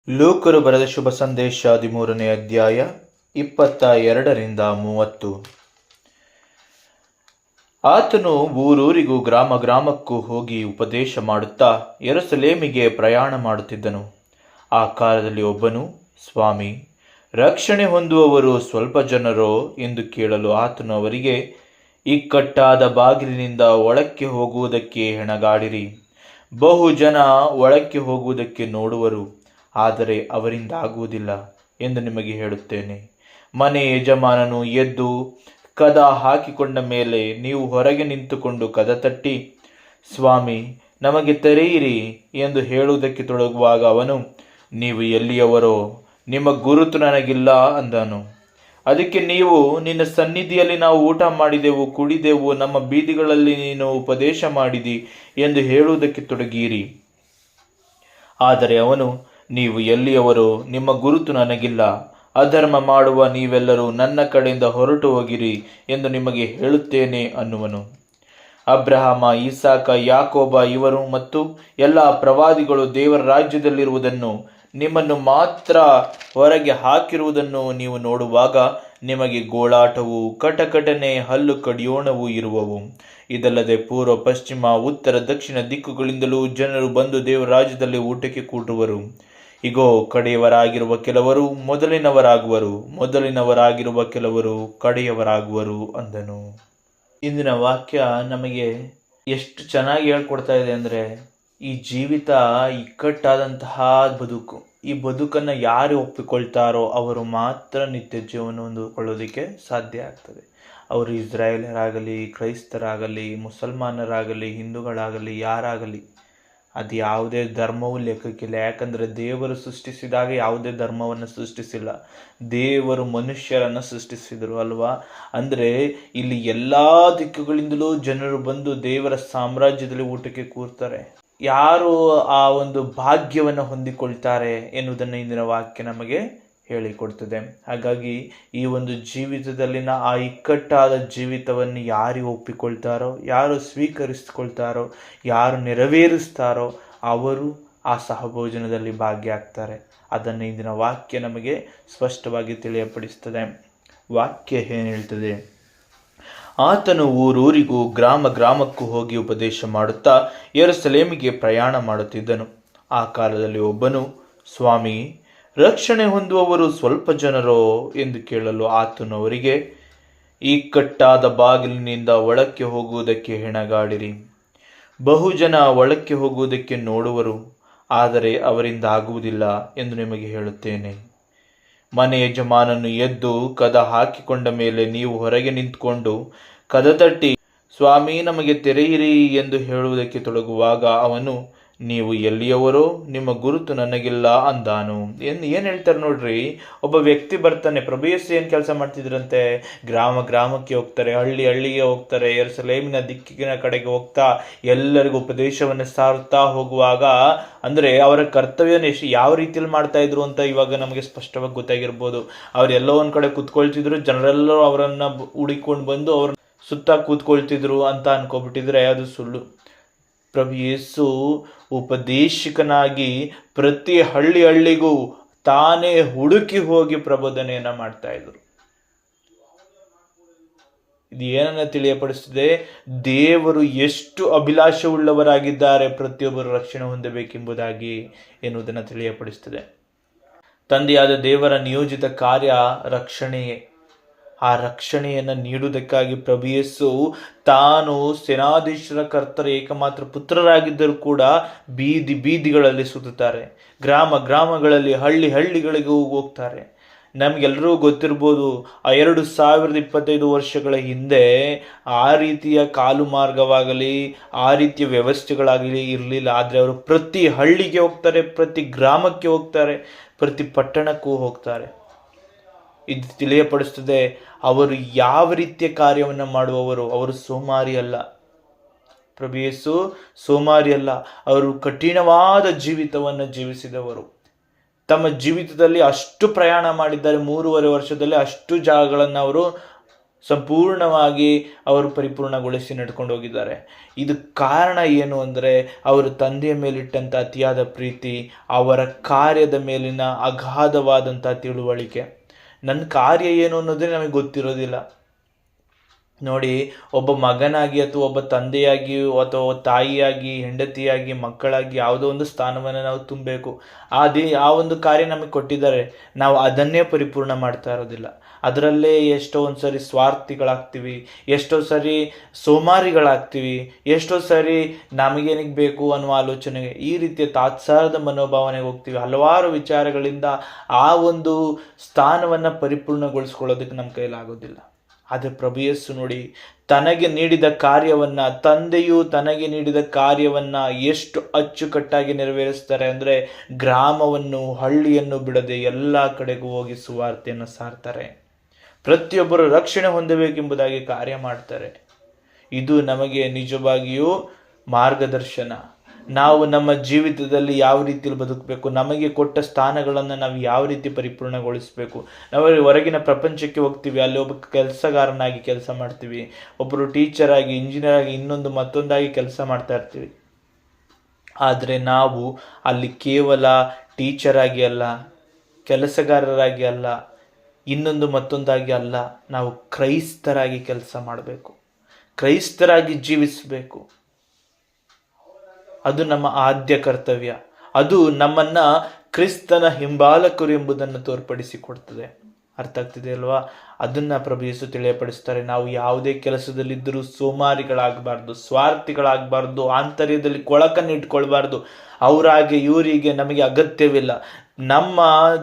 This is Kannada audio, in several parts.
ಲೂಕರು ಬರೆದ ಶುಭ ಸಂದೇಶ 13ನೇ ಅಧ್ಯಾಯ 22ರಿಂದ 30. ಆತನು ಊರೂರಿಗೂ ಗ್ರಾಮ ಗ್ರಾಮಕ್ಕೂ ಹೋಗಿ ಉಪದೇಶ ಮಾಡುತ್ತಾ ಯೆರೂಸಲೇಮಿಗೆ ಪ್ರಯಾಣ ಮಾಡುತ್ತಿದ್ದನು. ಆ ಕಾಲದಲ್ಲಿ ಒಬ್ಬನು, ಸ್ವಾಮಿ, ರಕ್ಷಣೆ ಹೊಂದುವವರು ಸ್ವಲ್ಪ ಜನರೋ ಎಂದು ಕೇಳಲು ಆತನು ಅವರಿಗೆ, ಇಕ್ಕಟ್ಟಾದ ಬಾಗಿಲಿನಿಂದ ಒಳಕ್ಕೆ ಹೋಗುವುದಕ್ಕೆ ಹೆಣಗಾಡಿರಿ. ಬಹು ಜನ ಒಳಕ್ಕೆ ಹೋಗುವುದಕ್ಕೆ ನೋಡುವರು, ಆದರೆ ಅವರಿಂದ ಆಗುವುದಿಲ್ಲ ಎಂದು ನಿಮಗೆ ಹೇಳುತ್ತೇನೆ. ಮನೆ ಯಜಮಾನನು ಎದ್ದು ಕದ ಹಾಕಿಕೊಂಡ ಮೇಲೆ ನೀವು ಹೊರಗೆ ನಿಂತುಕೊಂಡು ಕದ ತಟ್ಟಿ, ಸ್ವಾಮಿ, ನಮಗೆ ತೆರೆಯಿರಿ ಎಂದು ಹೇಳುವುದಕ್ಕೆ ತೊಡಗುವಾಗ ಅವನು, ನೀವು ಎಲ್ಲಿಯವರೋ, ನಿಮ್ಮ ಗುರುತು ನನಗಿಲ್ಲ ಅಂದನು. ಅದಕ್ಕೆ ನೀವು, ನಿನ್ನ ಸನ್ನಿಧಿಯಲ್ಲಿ ನಾವು ಊಟ ಮಾಡಿದೆವು, ಕುಡಿದೆವು, ನಮ್ಮ ಬೀದಿಗಳಲ್ಲಿ ನೀನು ಉಪದೇಶ ಮಾಡಿದಿ ಎಂದು ಹೇಳುವುದಕ್ಕೆ ತೊಡಗಿರಿ. ಆದರೆ ಅವನು, ನೀವು ಎಲ್ಲಿಯವರೋ, ನಿಮ್ಮ ಗುರುತು ನನಗಿಲ್ಲ, ಅಧರ್ಮ ಮಾಡುವ ನೀವೆಲ್ಲರೂ ನನ್ನ ಕಡೆಯಿಂದ ಹೊರಟು ಹೋಗಿರಿ ಎಂದು ನಿಮಗೆ ಹೇಳುತ್ತೇನೆ ಅನ್ನುವನು. ಅಬ್ರಹಾಮ, ಇಸಾಕ, ಯಾಕೋಬ ಇವರು ಮತ್ತು ಎಲ್ಲ ಪ್ರವಾದಿಗಳು ದೇವರ ರಾಜ್ಯದಲ್ಲಿರುವುದನ್ನು, ನಿಮ್ಮನ್ನು ಮಾತ್ರ ಹೊರಗೆ ಹಾಕಿರುವುದನ್ನು ನೀವು ನೋಡುವಾಗ ನಿಮಗೆ ಗೋಳಾಟವು, ಕಟಕಟನೆ, ಹಲ್ಲು ಕಡಿಯೋಣವೂ ಇರುವವು. ಇದಲ್ಲದೆ ಪೂರ್ವ, ಪಶ್ಚಿಮ, ಉತ್ತರ, ದಕ್ಷಿಣ ದಿಕ್ಕುಗಳಿಂದಲೂ ಜನರು ಬಂದು ದೇವರ ರಾಜ್ಯದಲ್ಲಿ ಊಟಕ್ಕೆ ಕೂಟುವರು. ಇಗೋ, ಕಡೆಯವರಾಗಿರುವ ಕೆಲವರು ಮೊದಲಿನವರಾಗುವರು, ಮೊದಲಿನವರಾಗಿರುವ ಕೆಲವರು ಕಡೆಯವರಾಗುವರು ಅಂದನು. ಇಂದಿನ ವಾಕ್ಯ ನಮಗೆ ಎಷ್ಟು ಚೆನ್ನಾಗಿ ಹೇಳ್ಕೊಡ್ತಾ ಇದೆ ಅಂದರೆ, ಈ ಜೀವಿತ ಇಕ್ಕಟ್ಟಾದಂತಹ ಬದುಕು. ಈ ಬದುಕನ್ನು ಯಾರು ಒಪ್ಪಿಕೊಳ್ತಾರೋ ಅವರು ಮಾತ್ರ ನಿತ್ಯ ಜೀವನ ಹೊಂದಿಕೊಳ್ಳೋದಕ್ಕೆ ಸಾಧ್ಯ ಆಗ್ತದೆ. ಅವರು ಇಸ್ರಾಯೇಲರಾಗಲಿ, ಕ್ರೈಸ್ತರಾಗಲಿ, ಮುಸಲ್ಮಾನರಾಗಲಿ, ಹಿಂದೂಗಳಾಗಲಿ, ಯಾರಾಗಲಿ, ಅದು ಯಾವುದೇ ಧರ್ಮವೂ ಲೆಕ್ಕಕ್ಕಿಲ್ಲ. ಯಾಕಂದರೆ ದೇವರು ಸೃಷ್ಟಿಸಿದಾಗ ಯಾವುದೇ ಧರ್ಮವನ್ನು ಸೃಷ್ಟಿಸಿಲ್ಲ, ದೇವರು ಮನುಷ್ಯರನ್ನು ಸೃಷ್ಟಿಸಿದರು ಅಲ್ವಾ. ಅಂದರೆ ಇಲ್ಲಿ ಎಲ್ಲ ದಿಕ್ಕುಗಳಿಂದಲೂ ಜನರು ಬಂದು ದೇವರ ಸಾಮ್ರಾಜ್ಯದಲ್ಲಿ ಊಟಕ್ಕೆ ಕೂರ್ತಾರೆ. ಯಾರು ಆ ಒಂದು ಭಾಗ್ಯವನ್ನು ಹೊಂದಿಕೊಳ್ತಾರೆ ಎನ್ನುವುದನ್ನು ಇಂದಿನ ವಾಕ್ಯ ನಮಗೆ ಹೇಳಿಕೊಡ್ತದೆ. ಹಾಗಾಗಿ ಈ ಒಂದು ಜೀವಿತದಲ್ಲಿನ ಆ ಇಕ್ಕಟ್ಟಾದ ಜೀವಿತವನ್ನು ಯಾರು ಒಪ್ಪಿಕೊಳ್ತಾರೋ, ಯಾರು ಸ್ವೀಕರಿಸಿಕೊಳ್ತಾರೋ, ಯಾರು ನೆರವೇರಿಸ್ತಾರೋ ಅವರು ಆ ಸಹಭೋಜನದಲ್ಲಿ ಭಾಗ್ಯ ಆಗ್ತಾರೆ. ಅದನ್ನು ಇಂದಿನ ವಾಕ್ಯ ನಮಗೆ ಸ್ಪಷ್ಟವಾಗಿ ತಿಳಿಯಪಡಿಸ್ತದೆ. ವಾಕ್ಯ ಏನು ಹೇಳ್ತದೆ? ಆತನು ಊರೂರಿಗೂ ಗ್ರಾಮ ಗ್ರಾಮಕ್ಕೂ ಹೋಗಿ ಉಪದೇಶ ಮಾಡುತ್ತಾ ಯೆರೂಸಲೇಮಿಗೆ ಪ್ರಯಾಣ ಮಾಡುತ್ತಿದ್ದನು. ಆ ಕಾಲದಲ್ಲಿ ಒಬ್ಬನು, ಸ್ವಾಮಿ, ರಕ್ಷಣೆ ಹೊಂದುವವರು ಸ್ವಲ್ಪ ಜನರೋ ಎಂದು ಕೇಳಲು ಆತನು ಅವರಿಗೆ, ಇಕ್ಕಟ್ಟಾದ ಬಾಗಿಲಿನಿಂದ ಒಳಕ್ಕೆ ಹೋಗುವುದಕ್ಕೆ ಹೆಣಗಾಡಿರಿ. ಬಹು ಜನ ಒಳಕ್ಕೆ ಹೋಗುವುದಕ್ಕೆ ನೋಡುವರು, ಆದರೆ ಅವರಿಂದ ಆಗುವುದಿಲ್ಲ ಎಂದು ನಿಮಗೆ ಹೇಳುತ್ತೇನೆ. ಮನೆ ಯಜಮಾನನು ಎದ್ದು ಕದ ಹಾಕಿಕೊಂಡ ಮೇಲೆ ನೀವು ಹೊರಗೆ ನಿಂತುಕೊಂಡು ಕದ ತಟ್ಟಿ, ಸ್ವಾಮಿ, ನಮಗೆ ತೆರೆಯಿರಿ ಎಂದು ಹೇಳುವುದಕ್ಕೆ ತೊಡಗುವಾಗ ಅವನು, ನೀವು ಎಲ್ಲಿಯವರೋ, ನಿಮ್ಮ ಗುರುತು ನನಗಿಲ್ಲ ಅಂದಾನು. ಏನು ಹೇಳ್ತಾರೆ ನೋಡ್ರಿ. ಒಬ್ಬ ವ್ಯಕ್ತಿ ಬರ್ತಾನೆ. ಪ್ರಭು ಯೇಸು ಏನು ಕೆಲಸ ಮಾಡ್ತಿದ್ರಂತೆ? ಗ್ರಾಮ ಗ್ರಾಮಕ್ಕೆ ಹೋಗ್ತಾರೆ, ಹಳ್ಳಿ ಹಳ್ಳಿಗೆ ಹೋಗ್ತಾರೆ, ಯೆರೂಸಲೇಮಿನ ದಿಕ್ಕಿನ ಕಡೆಗೆ ಹೋಗ್ತಾ ಎಲ್ಲರಿಗೂ ಉಪದೇಶವನ್ನು ಸಾರುತ್ತಾ ಹೋಗುವಾಗ, ಅಂದರೆ ಅವರ ಕರ್ತವ್ಯನ ಯಾವ ರೀತಿಯಲ್ಲಿ ಮಾಡ್ತಾ ಇದ್ರು ಅಂತ ಇವಾಗ ನಮಗೆ ಸ್ಪಷ್ಟವಾಗಿ ಗೊತ್ತಾಗಿರ್ಬೋದು. ಅವರೆಲ್ಲೋ ಒಂದು ಕಡೆ ಕೂತ್ಕೊಳ್ತಿದ್ರು, ಜನರೆಲ್ಲರೂ ಅವರನ್ನು ಹುಡುಕೊಂಡು ಬಂದು ಅವ್ರ ಸುತ್ತ ಕೂತ್ಕೊಳ್ತಿದ್ರು ಅಂತ ಅನ್ಕೊಬಿಟ್ಟಿದ್ರೆ ಅದು ಸುಳ್ಳು. ಪ್ರಭು ಯೇಸು ಉಪದೇಶಕನಾಗಿ ಪ್ರತಿ ಹಳ್ಳಿ ಹಳ್ಳಿಗೂ ತಾನೇ ಹುಡುಕಿ ಹೋಗಿ ಪ್ರಬೋಧನೆಯನ್ನ ಮಾಡ್ತಾ ಇದ್ರು. ಇದು ಏನನ್ನ ತಿಳಿಯಪಡಿಸ್ತದೆ? ದೇವರು ಎಷ್ಟು ಅಭಿಲಾಷವುಳ್ಳವರಾಗಿದ್ದಾರೆ ಪ್ರತಿಯೊಬ್ಬರು ರಕ್ಷಣೆ ಹೊಂದಬೇಕೆಂಬುದಾಗಿ ಎನ್ನುವುದನ್ನು ತಿಳಿಯಪಡಿಸ್ತದೆ. ತಂದೆಯಾದ ದೇವರ ನಿಯೋಜಿತ ಕಾರ್ಯ ರಕ್ಷಣೆಯೇ. ಆ ರಕ್ಷಣೆಯನ್ನು ನೀಡುವುದಕ್ಕಾಗಿ ಪ್ರಭು ಯೇಸು ತಾನು ಸೇನಾಧೀಶ್ವರ ಕರ್ತರ ಏಕಮಾತ್ರ ಪುತ್ರರಾಗಿದ್ದರೂ ಕೂಡ ಬೀದಿ ಬೀದಿಗಳಲ್ಲಿ ಸುತ್ತುತ್ತಾರೆ, ಗ್ರಾಮ ಗ್ರಾಮಗಳಲ್ಲಿ, ಹಳ್ಳಿ ಹಳ್ಳಿಗಳಿಗೆ ಹೋಗ್ತಾರೆ. ನಮಗೆಲ್ಲರೂ ಗೊತ್ತಿರ್ಬೋದು, 2025 ವರ್ಷಗಳ ಹಿಂದೆ ಆ ರೀತಿಯ ಕಾಲು ಮಾರ್ಗವಾಗಲಿ, ಆ ರೀತಿಯ ವ್ಯವಸ್ಥೆಗಳಾಗಲಿ ಇರಲಿಲ್ಲ. ಆದರೆ ಅವರು ಪ್ರತಿ ಹಳ್ಳಿಗೆ ಹೋಗ್ತಾರೆ, ಪ್ರತಿ ಗ್ರಾಮಕ್ಕೆ ಹೋಗ್ತಾರೆ, ಪ್ರತಿ ಪಟ್ಟಣಕ್ಕೂ ಹೋಗ್ತಾರೆ. ಇದು ತಿಳಿಯಪಡಿಸ್ತದೆ ಅವರು ಯಾವ ರೀತಿಯ ಕಾರ್ಯವನ್ನು ಮಾಡುವವರು. ಅವರು ಸೋಮಾರಿ ಅಲ್ಲ. ಪ್ರಭು ಯೇಸು ಸೋಮಾರಿ ಅಲ್ಲ. ಅವರು ಕಠಿಣವಾದ ಜೀವಿತವನ್ನು ಜೀವಿಸಿದವರು. ತಮ್ಮ ಜೀವಿತದಲ್ಲಿ ಅಷ್ಟು ಪ್ರಯಾಣ ಮಾಡಿದ್ದಾರೆ. 3.5 ವರ್ಷದಲ್ಲಿ ಅಷ್ಟು ಜಾಗಗಳನ್ನು ಅವರು ಸಂಪೂರ್ಣವಾಗಿ ಅವರು ಪರಿಪೂರ್ಣಗೊಳಿಸಿ ನಡ್ಕೊಂಡು ಹೋಗಿದ್ದಾರೆ. ಇದು ಕಾರಣ ಏನು ಅಂದರೆ ಅವರು ತಂದೆಯ ಮೇಲಿಟ್ಟಂಥ ಅತಿಯಾದ ಪ್ರೀತಿ, ಅವರ ಕಾರ್ಯದ ಮೇಲಿನ ಅಗಾಧವಾದಂಥ ತಿಳುವಳಿಕೆ. ನನ್ನ ಕಾರ್ಯ ಏನು ಅನ್ನೋದೇ ನಮಗೆ ಗೊತ್ತಿರೋದಿಲ್ಲ. ನೋಡಿ, ಒಬ್ಬ ಮಗನಾಗಿ ಅಥವಾ ಒಬ್ಬ ತಂದೆಯಾಗಿ ಅಥವಾ ತಾಯಿಯಾಗಿ, ಹೆಂಡತಿಯಾಗಿ, ಮಕ್ಕಳಾಗಿ ಯಾವುದೋ ಒಂದು ಸ್ಥಾನವನ್ನು ನಾವು ತುಂಬಬೇಕು. ಆ ಒಂದು ಕಾರ್ಯ ನಮಗೆ ಕೊಟ್ಟಿದ್ದಾರೆ, ನಾವು ಅದನ್ನೇ ಪರಿಪೂರ್ಣ ಮಾಡ್ತಾ ಇರೋದಿಲ್ಲ. ಅದರಲ್ಲೇ ಎಷ್ಟೋ ಒಂದು ಸರಿ ಸ್ವಾರ್ಥಿಗಳಾಗ್ತೀವಿ, ಎಷ್ಟೋ ಸರಿ ಸೋಮಾರಿಗಳಾಗ್ತೀವಿ, ಎಷ್ಟೋ ಸರಿ ನಮಗೇನಿಗೆ ಬೇಕು ಅನ್ನುವ ಆಲೋಚನೆಗೆ, ಈ ರೀತಿಯ ತಾತ್ಸಾರದ ಮನೋಭಾವನೆಗೆ ಹೋಗ್ತೀವಿ. ಹಲವಾರು ವಿಚಾರಗಳಿಂದ ಆ ಒಂದು ಸ್ಥಾನವನ್ನು ಪರಿಪೂರ್ಣಗೊಳಿಸ್ಕೊಳ್ಳೋದಕ್ಕೆ ನಮ್ಮ ಕೈಲಾಗೋದಿಲ್ಲ. ಆದರೆ ಪ್ರಭು ಯೇಸು ನೋಡಿ, ತನಗೆ ನೀಡಿದ ಕಾರ್ಯವನ್ನು, ತಂದೆಯು ತನಗೆ ನೀಡಿದ ಕಾರ್ಯವನ್ನು ಎಷ್ಟು ಅಚ್ಚುಕಟ್ಟಾಗಿ ನೆರವೇರಿಸ್ತಾರೆ ಅಂದರೆ, ಗ್ರಾಮವನ್ನು ಹಳ್ಳಿಯನ್ನು ಬಿಡದೆ ಎಲ್ಲ ಕಡೆಗೂ ಹೋಗಿ ಸುವಾರ್ತೆಯನ್ನು ಸಾರ್ತಾರೆ. ಪ್ರತಿಯೊಬ್ಬರು ರಕ್ಷಣೆ ಹೊಂದಬೇಕೆಂಬುದಾಗಿ ಕಾರ್ಯ ಮಾಡ್ತಾರೆ. ಇದು ನಮಗೆ ನಿಜವಾಗಿಯೂ ಮಾರ್ಗದರ್ಶನ. ನಾವು ನಮ್ಮ ಜೀವಿತದಲ್ಲಿ ಯಾವ ರೀತಿಯಲ್ಲಿ ಬದುಕಬೇಕು, ನಮಗೆ ಕೊಟ್ಟ ಸ್ಥಾನಗಳನ್ನು ನಾವು ಯಾವ ರೀತಿ ಪರಿಪೂರ್ಣಗೊಳಿಸಬೇಕು. ನಾವು ಹೊರಗಿನ ಪ್ರಪಂಚಕ್ಕೆ ಹೋಗ್ತೀವಿ, ಅಲ್ಲಿ ಒಬ್ಬ ಕೆಲಸಗಾರನಾಗಿ ಕೆಲಸ ಮಾಡ್ತೀವಿ, ಒಬ್ಬರು ಟೀಚರ್ ಆಗಿ, ಇಂಜಿನಿಯರ್ ಆಗಿ, ಮತ್ತೊಂದಾಗಿ ಕೆಲಸ ಮಾಡ್ತಾ ಇರ್ತೀವಿ. ಆದರೆ ನಾವು ಅಲ್ಲಿ ಕೇವಲ ಟೀಚರ್ ಆಗಿ ಅಲ್ಲ, ಕೆಲಸಗಾರರಾಗಿ ಅಲ್ಲ, ಮತ್ತೊಂದಾಗಿ ಅಲ್ಲ, ನಾವು ಕ್ರೈಸ್ತರಾಗಿ ಕೆಲಸ ಮಾಡಬೇಕು, ಕ್ರೈಸ್ತರಾಗಿ ಜೀವಿಸಬೇಕು. ಅದು ನಮ್ಮ ಆದ್ಯ ಕರ್ತವ್ಯ. ಅದು ನಮ್ಮನ್ನು ಕ್ರಿಸ್ತನ ಹಿಂಬಾಲಕರು ಎಂಬುದನ್ನು ತೋರ್ಪಡಿಸಿಕೊಡ್ತದೆ. ಅರ್ಥ ಆಗ್ತಿದೆ ಅಲ್ವಾ? ಅದನ್ನು ಪ್ರಭು ಯೇಸು ತಿಳಿಯಪಡಿಸ್ತಾರೆ. ನಾವು ಯಾವುದೇ ಕೆಲಸದಲ್ಲಿದ್ದರೂ ಸೋಮಾರಿಗಳಾಗಬಾರ್ದು, ಸ್ವಾರ್ಥಿಗಳಾಗಬಾರ್ದು, ಆಂತರ್ಯದಲ್ಲಿ ಕೊಳಕನ್ನು ಇಟ್ಕೊಳ್ಬಾರ್ದು. ಅವರಾಗೆ ಇವರಿಗೆ ನಮಗೆ ಅಗತ್ಯವಿಲ್ಲ. ನಮ್ಮ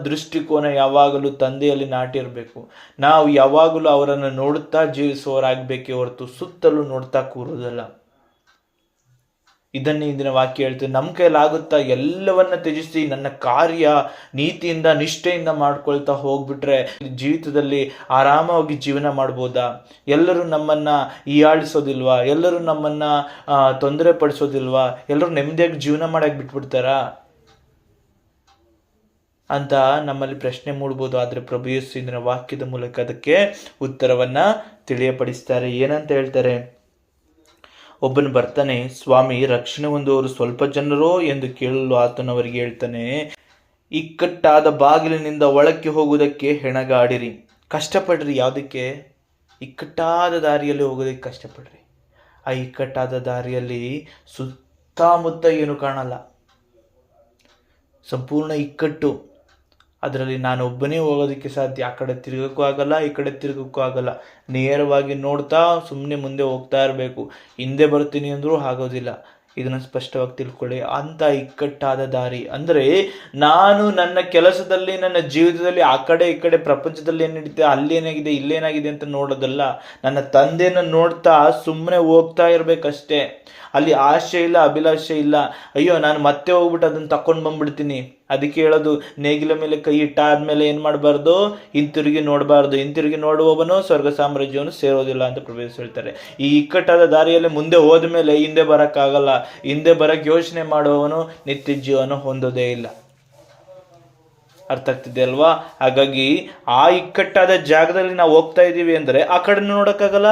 ದೃಷ್ಟಿಕೋನ ಯಾವಾಗಲೂ ತಂದೆಯಲ್ಲಿ ನಾಟಿರಬೇಕು. ನಾವು ಯಾವಾಗಲೂ ಅವರನ್ನು ನೋಡುತ್ತಾ ಜೀವಿಸುವವರಾಗಬೇಕೇ ಹೊರತು ಸುತ್ತಲೂ ನೋಡ್ತಾ ಕೂರೋದಲ್ಲ. ಇದನ್ನೇ ಇಂದಿನ ವಾಕ್ಯ ಹೇಳ್ತೇವೆ. ನಮ್ಮ ಕೈಲಾಗುತ್ತಾ ಎಲ್ಲವನ್ನ ತ್ಯಜಿಸಿ ನನ್ನ ಕಾರ್ಯ ನೀತಿಯಿಂದ ನಿಷ್ಠೆಯಿಂದ ಮಾಡ್ಕೊಳ್ತಾ ಹೋಗ್ಬಿಟ್ರೆ ಜೀವಿತದಲ್ಲಿ ಆರಾಮವಾಗಿ ಜೀವನ ಮಾಡ್ಬೋದಾ? ಎಲ್ಲರೂ ನಮ್ಮನ್ನ ಹೀಯಾಳಿಸೋದಿಲ್ವಾ? ಎಲ್ಲರೂ ನಮ್ಮನ್ನ ತೊಂದರೆ ಪಡಿಸೋದಿಲ್ವಾ? ಎಲ್ಲರೂ ನೆಮ್ಮದಿಯಾಗಿ ಜೀವನ ಮಾಡಕ್ಕೆ ಬಿಟ್ಬಿಡ್ತಾರಾ ಅಂತ ನಮ್ಮಲ್ಲಿ ಪ್ರಶ್ನೆ ಮೂಡ್ಬೋದು. ಆದರೆ ಪ್ರಭು ಯೇಸು ಇಂದಿನ ವಾಕ್ಯದ ಮೂಲಕ ಅದಕ್ಕೆ ಉತ್ತರವನ್ನ ತಿಳಿಯಪಡಿಸ್ತಾರೆ. ಏನಂತ ಹೇಳ್ತಾರೆ? ಒಬ್ಬನು ಬರ್ತಾನೆ, ಸ್ವಾಮಿ, ರಕ್ಷಣೆ ಹೊಂದುವವರು ಸ್ವಲ್ಪ ಜನರೋ ಎಂದು ಕೇಳಲು ಆತನವರಿಗೆ ಹೇಳ್ತಾನೆ, ಇಕ್ಕಟ್ಟಾದ ಬಾಗಿಲಿನಿಂದ ಒಳಕ್ಕೆ ಹೋಗುವುದಕ್ಕೆ ಹೆಣಗಾಡಿರಿ, ಕಷ್ಟಪಡ್ರಿ. ಯಾವುದಕ್ಕೆ? ಇಕ್ಕಟ್ಟಾದ ದಾರಿಯಲ್ಲಿ ಹೋಗೋದಕ್ಕೆ ಕಷ್ಟಪಡ್ರಿ. ಆ ಇಕ್ಕಟ್ಟಾದ ದಾರಿಯಲ್ಲಿ ಸುತ್ತಮುತ್ತ ಏನು ಕಾಣಲ್ಲ, ಸಂಪೂರ್ಣ ಇಕ್ಕಟ್ಟು. ಅದರಲ್ಲಿ ನಾನು ಒಬ್ಬನೇ ಹೋಗೋದಕ್ಕೆ ಸಾಧ್ಯ. ಆ ಕಡೆ ತಿರುಗಕ್ಕೂ ಆಗಲ್ಲ, ಈ ಕಡೆ ತಿರುಗಕ್ಕೂ ಆಗಲ್ಲ. ನೇರವಾಗಿ ನೋಡ್ತಾ ಸುಮ್ಮನೆ ಮುಂದೆ ಹೋಗ್ತಾ ಇರಬೇಕು. ಹಿಂದೆ ಬರ್ತೀನಿ ಅಂದರೂ ಆಗೋದಿಲ್ಲ. ಇದನ್ನು ಸ್ಪಷ್ಟವಾಗಿ ತಿಳ್ಕೊಳ್ಳಿ. ಅಂತ ಇಕ್ಕಟ್ಟಾದ ದಾರಿ ಅಂದರೆ ನಾನು ನನ್ನ ಕೆಲಸದಲ್ಲಿ, ನನ್ನ ಜೀವಿತದಲ್ಲಿ ಆ ಕಡೆ ಈ ಕಡೆ ಪ್ರಪಂಚದಲ್ಲಿ ಏನು ನಡೀತೆ, ಅಲ್ಲೇನಾಗಿದೆ ಇಲ್ಲೇನಾಗಿದೆ ಅಂತ ನೋಡೋದಲ್ಲ. ನನ್ನ ತಂದೆಯನ್ನು ನೋಡ್ತಾ ಸುಮ್ಮನೆ ಹೋಗ್ತಾ ಇರಬೇಕಷ್ಟೇ. ಅಲ್ಲಿ ಆಶೆ ಇಲ್ಲ, ಅಭಿಲಾಷೆ ಇಲ್ಲ. ಅಯ್ಯೋ, ನಾನು ಮತ್ತೆ ಹೋಗ್ಬಿಟ್ಟು ಅದನ್ನು ತಕೊಂಡು ಬಂದ್ಬಿಡ್ತೀನಿ. ಅದಕ್ಕೆ ಹೇಳೋದು, ನೇಗಿಲ ಮೇಲೆ ಕೈ ಇಟ್ಟಾದ್ಮೇಲೆ ಏನು ಮಾಡಬಾರ್ದು? ಹಿಂತಿರುಗಿ ನೋಡಬಾರ್ದು. ಹಿಂತಿರುಗಿ ನೋಡುವವನು ಸ್ವರ್ಗ ಸಾಮ್ರಾಜ್ಯವನ್ನು ಸೇರೋದಿಲ್ಲ ಅಂತ ಪ್ರಭು ಹೇಳ್ತಾರೆ. ಈ ಇಕ್ಕಟ್ಟಾದ ದಾರಿಯಲ್ಲಿ ಮುಂದೆ ಹೋದ ಮೇಲೆ ಹಿಂದೆ ಬರೋಕ್ಕಾಗಲ್ಲ. ಹಿಂದೆ ಬರಕ್ಕೆ ಯೋಚನೆ ಮಾಡುವವನು ನಿತ್ಯ ಜೀವನ ಹೊಂದೋದೇ ಇಲ್ಲ. ಅರ್ಥ ಆಗ್ತಿದೆ ಅಲ್ವಾ? ಹಾಗಾಗಿ ಆ ಇಕ್ಕಟ್ಟಾದ ಜಾಗದಲ್ಲಿ ನಾವು ಹೋಗ್ತಾ ಇದ್ದೀವಿ ಅಂದರೆ ಆ ಕಡೆನೂ ನೋಡೋಕ್ಕಾಗಲ್ಲ,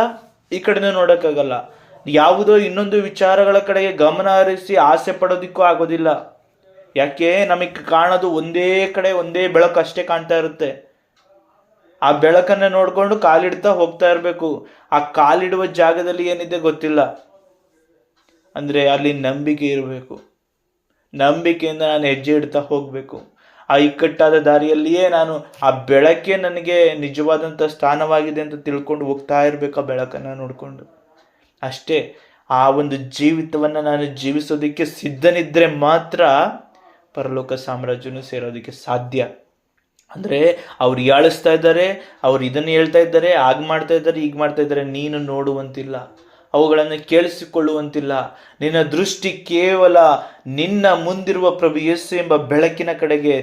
ಈ ಕಡೆನೂ ನೋಡೋಕ್ಕಾಗಲ್ಲ. ಯಾವುದೋ ಇನ್ನೊಂದು ವಿಚಾರಗಳ ಕಡೆಗೆ ಗಮನ ಹರಿಸಿ ಆಸೆ ಪಡೋದಿಕ್ಕೂ ಆಗೋದಿಲ್ಲ. ಯಾಕೆ? ನಮಗೆ ಕಾಣೋದು ಒಂದೇ ಕಡೆ, ಒಂದೇ ಬೆಳಕು ಅಷ್ಟೇ ಕಾಣ್ತಾ ಇರುತ್ತೆ. ಆ ಬೆಳಕನ್ನು ನೋಡಿಕೊಂಡು ಕಾಲಿಡ್ತಾ ಹೋಗ್ತಾ ಇರಬೇಕು. ಆ ಕಾಲಿಡುವ ಜಾಗದಲ್ಲಿ ಏನಿದೆ ಗೊತ್ತಿಲ್ಲ. ಅಂದರೆ ಅಲ್ಲಿ ನಂಬಿಕೆ ಇರಬೇಕು. ನಂಬಿಕೆಯಿಂದ ನಾನು ಹೆಜ್ಜೆ ಇಡ್ತಾ ಹೋಗಬೇಕು. ಆ ಇಕ್ಕಟ್ಟಾದ ದಾರಿಯಲ್ಲಿಯೇ ನಾನು ಆ ಬೆಳಕೆ ನನಗೆ ನಿಜವಾದಂಥ ಸ್ಥಾನವಾಗಿದೆ ಅಂತ ತಿಳ್ಕೊಂಡು ಹೋಗ್ತಾ ಇರಬೇಕು. ಆ ಬೆಳಕನ್ನು ನೋಡಿಕೊಂಡು ಅಷ್ಟೇ. ಆ ಒಂದು ಜೀವಿತವನ್ನು ನಾನು ಜೀವಿಸೋದಕ್ಕೆ ಸಿದ್ಧನಿದ್ರೆ ಮಾತ್ರ ಪರಲೋಕ ಸಾಮ್ರಾಜ್ಯವನ್ನು ಸೇರೋದಕ್ಕೆ ಸಾಧ್ಯ. ಅಂದರೆ ಅವ್ರು ಹೀಯಾಳಿಸ್ತಾ ಇದ್ದಾರೆ, ಅವ್ರು ಇದನ್ನು ಹೇಳ್ತಾ ಇದ್ದಾರೆ, ಆಗ ಮಾಡ್ತಾ ಇದ್ದಾರೆ, ಈಗ ಮಾಡ್ತಾ ಇದ್ದಾರೆ. ನೀನು ನೋಡುವಂತಿಲ್ಲ, ಅವುಗಳನ್ನು ಕೇಳಿಸಿಕೊಳ್ಳುವಂತಿಲ್ಲ. ನಿನ್ನ ದೃಷ್ಟಿ ಕೇವಲ ನಿನ್ನ ಮುಂದಿರುವ ಪ್ರಭು ಯೇಸು ಎಂಬ ಬೆಳಕಿನ ಕಡೆಗೆ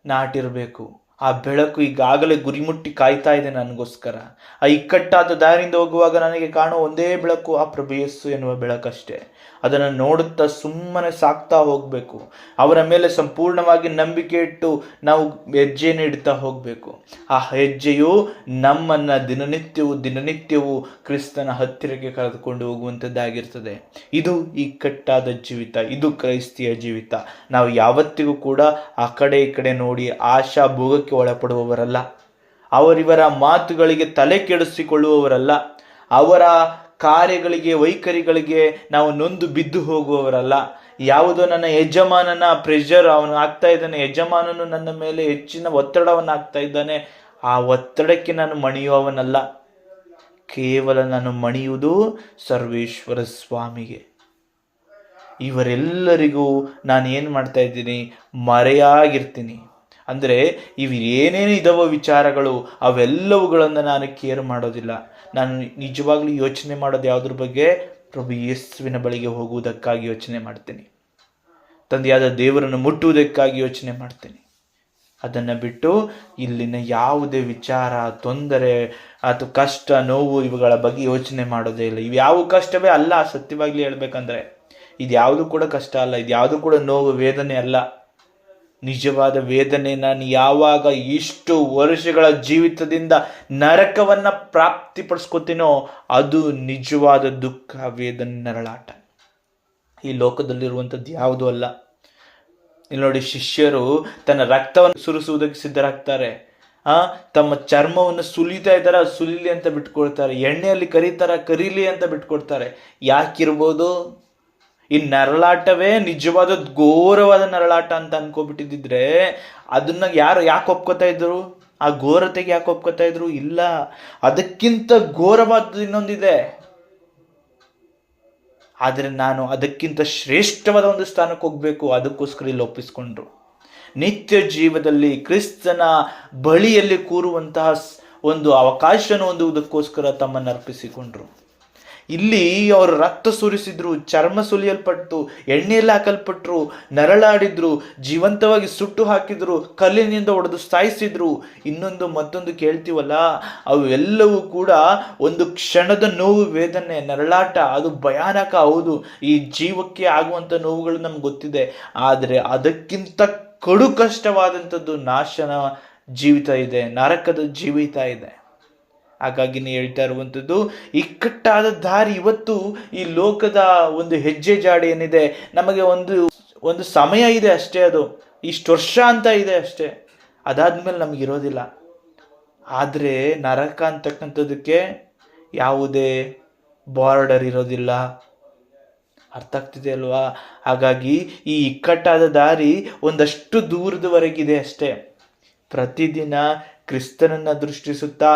ನಾಟಿರಬೇಕು. ಆ ಬೆಳಕು ಈಗಾಗಲೇ ಗುರಿಮುಟ್ಟಿ ಕಾಯ್ತಾ ಇದೆ ನನಗೋಸ್ಕರ. ಆ ಇಕ್ಕಟ್ಟಾದ ದಾರಿಯಿಂದ ಹೋಗುವಾಗ ನನಗೆ ಕಾಣುವ ಒಂದೇ ಬೆಳಕು ಆ ಪ್ರಭು ಯೇಸು ಎನ್ನುವ ಬೆಳಕಷ್ಟೇ. ಅದನ್ನು ನೋಡುತ್ತಾ ಸುಮ್ಮನೆ ಸಾಕ್ತಾ ಹೋಗಬೇಕು. ಅವರ ಮೇಲೆ ಸಂಪೂರ್ಣವಾಗಿ ನಂಬಿಕೆ ಇಟ್ಟು ನಾವು ಹೆಜ್ಜೆಯನ್ನು ಇಡ್ತಾ ಹೋಗಬೇಕು. ಆ ಹೆಜ್ಜೆಯು ನಮ್ಮನ್ನು ದಿನನಿತ್ಯವೂ ಕ್ರಿಸ್ತನ ಹತ್ತಿರಕ್ಕೆ ಕರೆದುಕೊಂಡು ಹೋಗುವಂಥದ್ದಾಗಿರ್ತದೆ. ಇದು ಇಕ್ಕಟ್ಟಾದ ಜೀವಿತ, ಇದು ಕ್ರೈಸ್ತಿಯ ಜೀವಿತ. ನಾವು ಯಾವತ್ತಿಗೂ ಕೂಡ ಆ ಕಡೆ ಈ ಕಡೆ ನೋಡಿ ಆಶಾ ಭೋಗಕ್ಕೆ ಒಳಪಡುವವರಲ್ಲ. ಅವರಿವರ ಮಾತುಗಳಿಗೆ ತಲೆ ಕೆಡಿಸಿಕೊಳ್ಳುವವರಲ್ಲ. ಅವರ ಕಾರ್ಯಗಳಿಗೆ ವೈಖರಿಗಳಿಗೆ ನಾವು ನೊಂದು ಬಿದ್ದು ಹೋಗುವವರಲ್ಲ. ಯಾವುದೋ ನನ್ನ ಯಜಮಾನನ ಪ್ರೆಷರ್ ಅವನು ಆಗ್ತಾ ಇದ್ದಾನೆ, ಯಜಮಾನನು ನನ್ನ ಮೇಲೆ ಹೆಚ್ಚಿನ ಒತ್ತಡವನ್ನು ಆಗ್ತಾ ಇದ್ದಾನೆ, ಆ ಒತ್ತಡಕ್ಕೆ ನಾನು ಮಣಿಯುವವನಲ್ಲ. ಕೇವಲ ನಾನು ಮಣಿಯುವುದು ಸರ್ವೇಶ್ವರ ಸ್ವಾಮಿಗೆ. ಇವರೆಲ್ಲರಿಗೂ ನಾನು ಏನು ಮಾಡ್ತಾ ಇದ್ದೀನಿ, ಮರೆಯಾಗಿರ್ತೀನಿ. ಅಂದರೆ ಇವು ಏನೇನು ಇದಾವೋ ವಿಚಾರಗಳು, ಅವೆಲ್ಲವುಗಳನ್ನು ನಾನು ಕೇರ್ ಮಾಡೋದಿಲ್ಲ. ನಾನು ನಿಜವಾಗ್ಲೂ ಯೋಚನೆ ಮಾಡೋದು ಯಾವುದ್ರ ಬಗ್ಗೆ? ಪ್ರಭು ಯೇಸುವಿನ ಬಳಿಗೆ ಹೋಗುವುದಕ್ಕಾಗಿ ಯೋಚನೆ ಮಾಡ್ತೀನಿ. ತಂದೆಯಾದ ದೇವರನ್ನು ಮುಟ್ಟುವುದಕ್ಕಾಗಿ ಯೋಚನೆ ಮಾಡ್ತೀನಿ. ಅದನ್ನು ಬಿಟ್ಟು ಇಲ್ಲಿನ ಯಾವುದೇ ವಿಚಾರ, ತೊಂದರೆ ಅಥವಾ ಕಷ್ಟ, ನೋವು ಇವುಗಳ ಬಗ್ಗೆ ಯೋಚನೆ ಮಾಡೋದೇ ಇಲ್ಲ. ಇವು ಯಾವ ಕಷ್ಟವೇ ಅಲ್ಲ. ಸತ್ಯವಾಗ್ಲಿ ಹೇಳ್ಬೇಕಂದ್ರೆ ಇದು ಯಾವುದು ಕೂಡ ಕಷ್ಟ ಅಲ್ಲ, ಇದು ಯಾವುದು ಕೂಡ ನೋವು, ವೇದನೆ ಅಲ್ಲ. ನಿಜವಾದ ವೇದನೆ ನಾನು ಯಾವಾಗ ಇಷ್ಟು ವರ್ಷಗಳ ಜೀವಿತದಿಂದ ನರಕವನ್ನು ಪ್ರಾಪ್ತಿಪಡಿಸ್ಕೊತೀನೋ ಅದು ನಿಜವಾದ ದುಃಖ, ವೇದನೆ, ನರಳಾಟ. ಈ ಲೋಕದಲ್ಲಿರುವಂಥದ್ದು ಯಾವುದೂ ಅಲ್ಲ. ಇಲ್ಲಿ ನೋಡಿ, ಶಿಷ್ಯರು ತನ್ನ ರಕ್ತವನ್ನು ಸುರಿಸುವುದಕ್ಕೆ ಸಿದ್ಧರಾಗ್ತಾರೆ. ತಮ್ಮ ಚರ್ಮವನ್ನು ಸುಲಿತಾ ಇದ್ದಾರ, ಸುಲಿಲಿ ಅಂತ ಬಿಟ್ಕೊಳ್ತಾರೆ. ಎಣ್ಣೆಯಲ್ಲಿ ಕರೀಲಿ ಅಂತ ಬಿಟ್ಕೊಡ್ತಾರೆ. ಯಾಕಿರ್ಬೋದು? ಈ ನರಳಾಟವೇ ನಿಜವಾದ ಘೋರವಾದ ನರಳಾಟ ಅಂತ ಅನ್ಕೋಬಿಟ್ಟಿದ್ದಿದ್ರೆ ಅದನ್ನ ಯಾಕೆ ಒಪ್ಕೋತಾ ಇದ್ರು? ಆ ಘೋರತೆಗೆ ಯಾಕೆ ಒಪ್ಕೋತಾ ಇದ್ರು? ಇಲ್ಲ, ಅದಕ್ಕಿಂತ ಘೋರವಾದ ಇನ್ನೊಂದಿದೆ. ಆದರೆ ನಾನು ಅದಕ್ಕಿಂತ ಶ್ರೇಷ್ಠವಾದ ಒಂದು ಸ್ಥಾನಕ್ಕೆ ಹೋಗ್ಬೇಕು, ಅದಕ್ಕೋಸ್ಕರ ಇಲ್ಲಿ ಒಪ್ಪಿಸ್ಕೊಂಡ್ರು. ನಿತ್ಯ ಜೀವದಲ್ಲಿ ಕ್ರಿಸ್ತನ ಬಳಿಯಲ್ಲಿ ಕೂರುವಂತಹ ಒಂದು ಅವಕಾಶನ ಹೊಂದುವುದಕ್ಕೋಸ್ಕರ ತಮ್ಮನ್ನು ಅರ್ಪಿಸಿಕೊಂಡ್ರು. ಇಲ್ಲಿ ಅವರು ರಕ್ತ ಸುರಿಸಿದ್ರು, ಚರ್ಮ ಸುಲಿಯಲ್ಪಟ್ಟು, ಎಣ್ಣೆಯಲ್ಲಿ ಹಾಕಲ್ಪಟ್ರು, ನರಳಾಡಿದ್ರು, ಜೀವಂತವಾಗಿ ಸುಟ್ಟು ಹಾಕಿದ್ರು, ಕಲ್ಲಿನಿಂದ ಹೊಡೆದು ಸಾಯಿಸಿದ್ರು. ಮತ್ತೊಂದು ಕೇಳ್ತೀವಲ್ಲ, ಅವೆಲ್ಲವೂ ಕೂಡ ಒಂದು ಕ್ಷಣದ ನೋವು, ವೇದನೆ, ನರಳಾಟ. ಅದು ಭಯಾನಕ, ಹೌದು. ಈ ಜೀವಕ್ಕೆ ಆಗುವಂಥ ನೋವುಗಳು ನಮ್ಗೆ ಗೊತ್ತಿದೆ. ಆದರೆ ಅದಕ್ಕಿಂತ ಕಡು ಕಷ್ಟವಾದಂಥದ್ದು ನಾಶನ ಜೀವಿತ ಇದೆ, ನರಕದ ಜೀವಿತ ಇದೆ. ಹಾಗಾಗಿ ಹೇಳ್ತಾ ಇರುವಂಥದ್ದು, ಇಕ್ಕಟ್ಟಾದ ದಾರಿ. ಇವತ್ತು ಈ ಲೋಕದ ಒಂದು ಹೆಜ್ಜೆ ಜಾಡಿ ಏನಿದೆ, ನಮಗೆ ಒಂದು ಸಮಯ ಇದೆ ಅಷ್ಟೇ, ಅದು ಇಷ್ಟು ವರ್ಷ ಅಂತ ಇದೆ ಅಷ್ಟೇ. ಅದಾದ್ಮೇಲೆ ನಮಗಿರೋದಿಲ್ಲ. ಆದರೆ ನರಕ ಅಂತಕ್ಕಂಥದ್ದಕ್ಕೆ ಯಾವುದೇ ಬಾರ್ಡರ್ ಇರೋದಿಲ್ಲ. ಅರ್ಥ ಆಗ್ತಿದೆ ಅಲ್ವಾ? ಹಾಗಾಗಿ ಈ ಇಕ್ಕಟ್ಟಾದ ದಾರಿ ಒಂದಷ್ಟು ದೂರದವರೆಗಿದೆ ಅಷ್ಟೇ. ಪ್ರತಿದಿನ ಕ್ರಿಸ್ತನನ್ನು ದೃಷ್ಟಿಸುತ್ತಾ,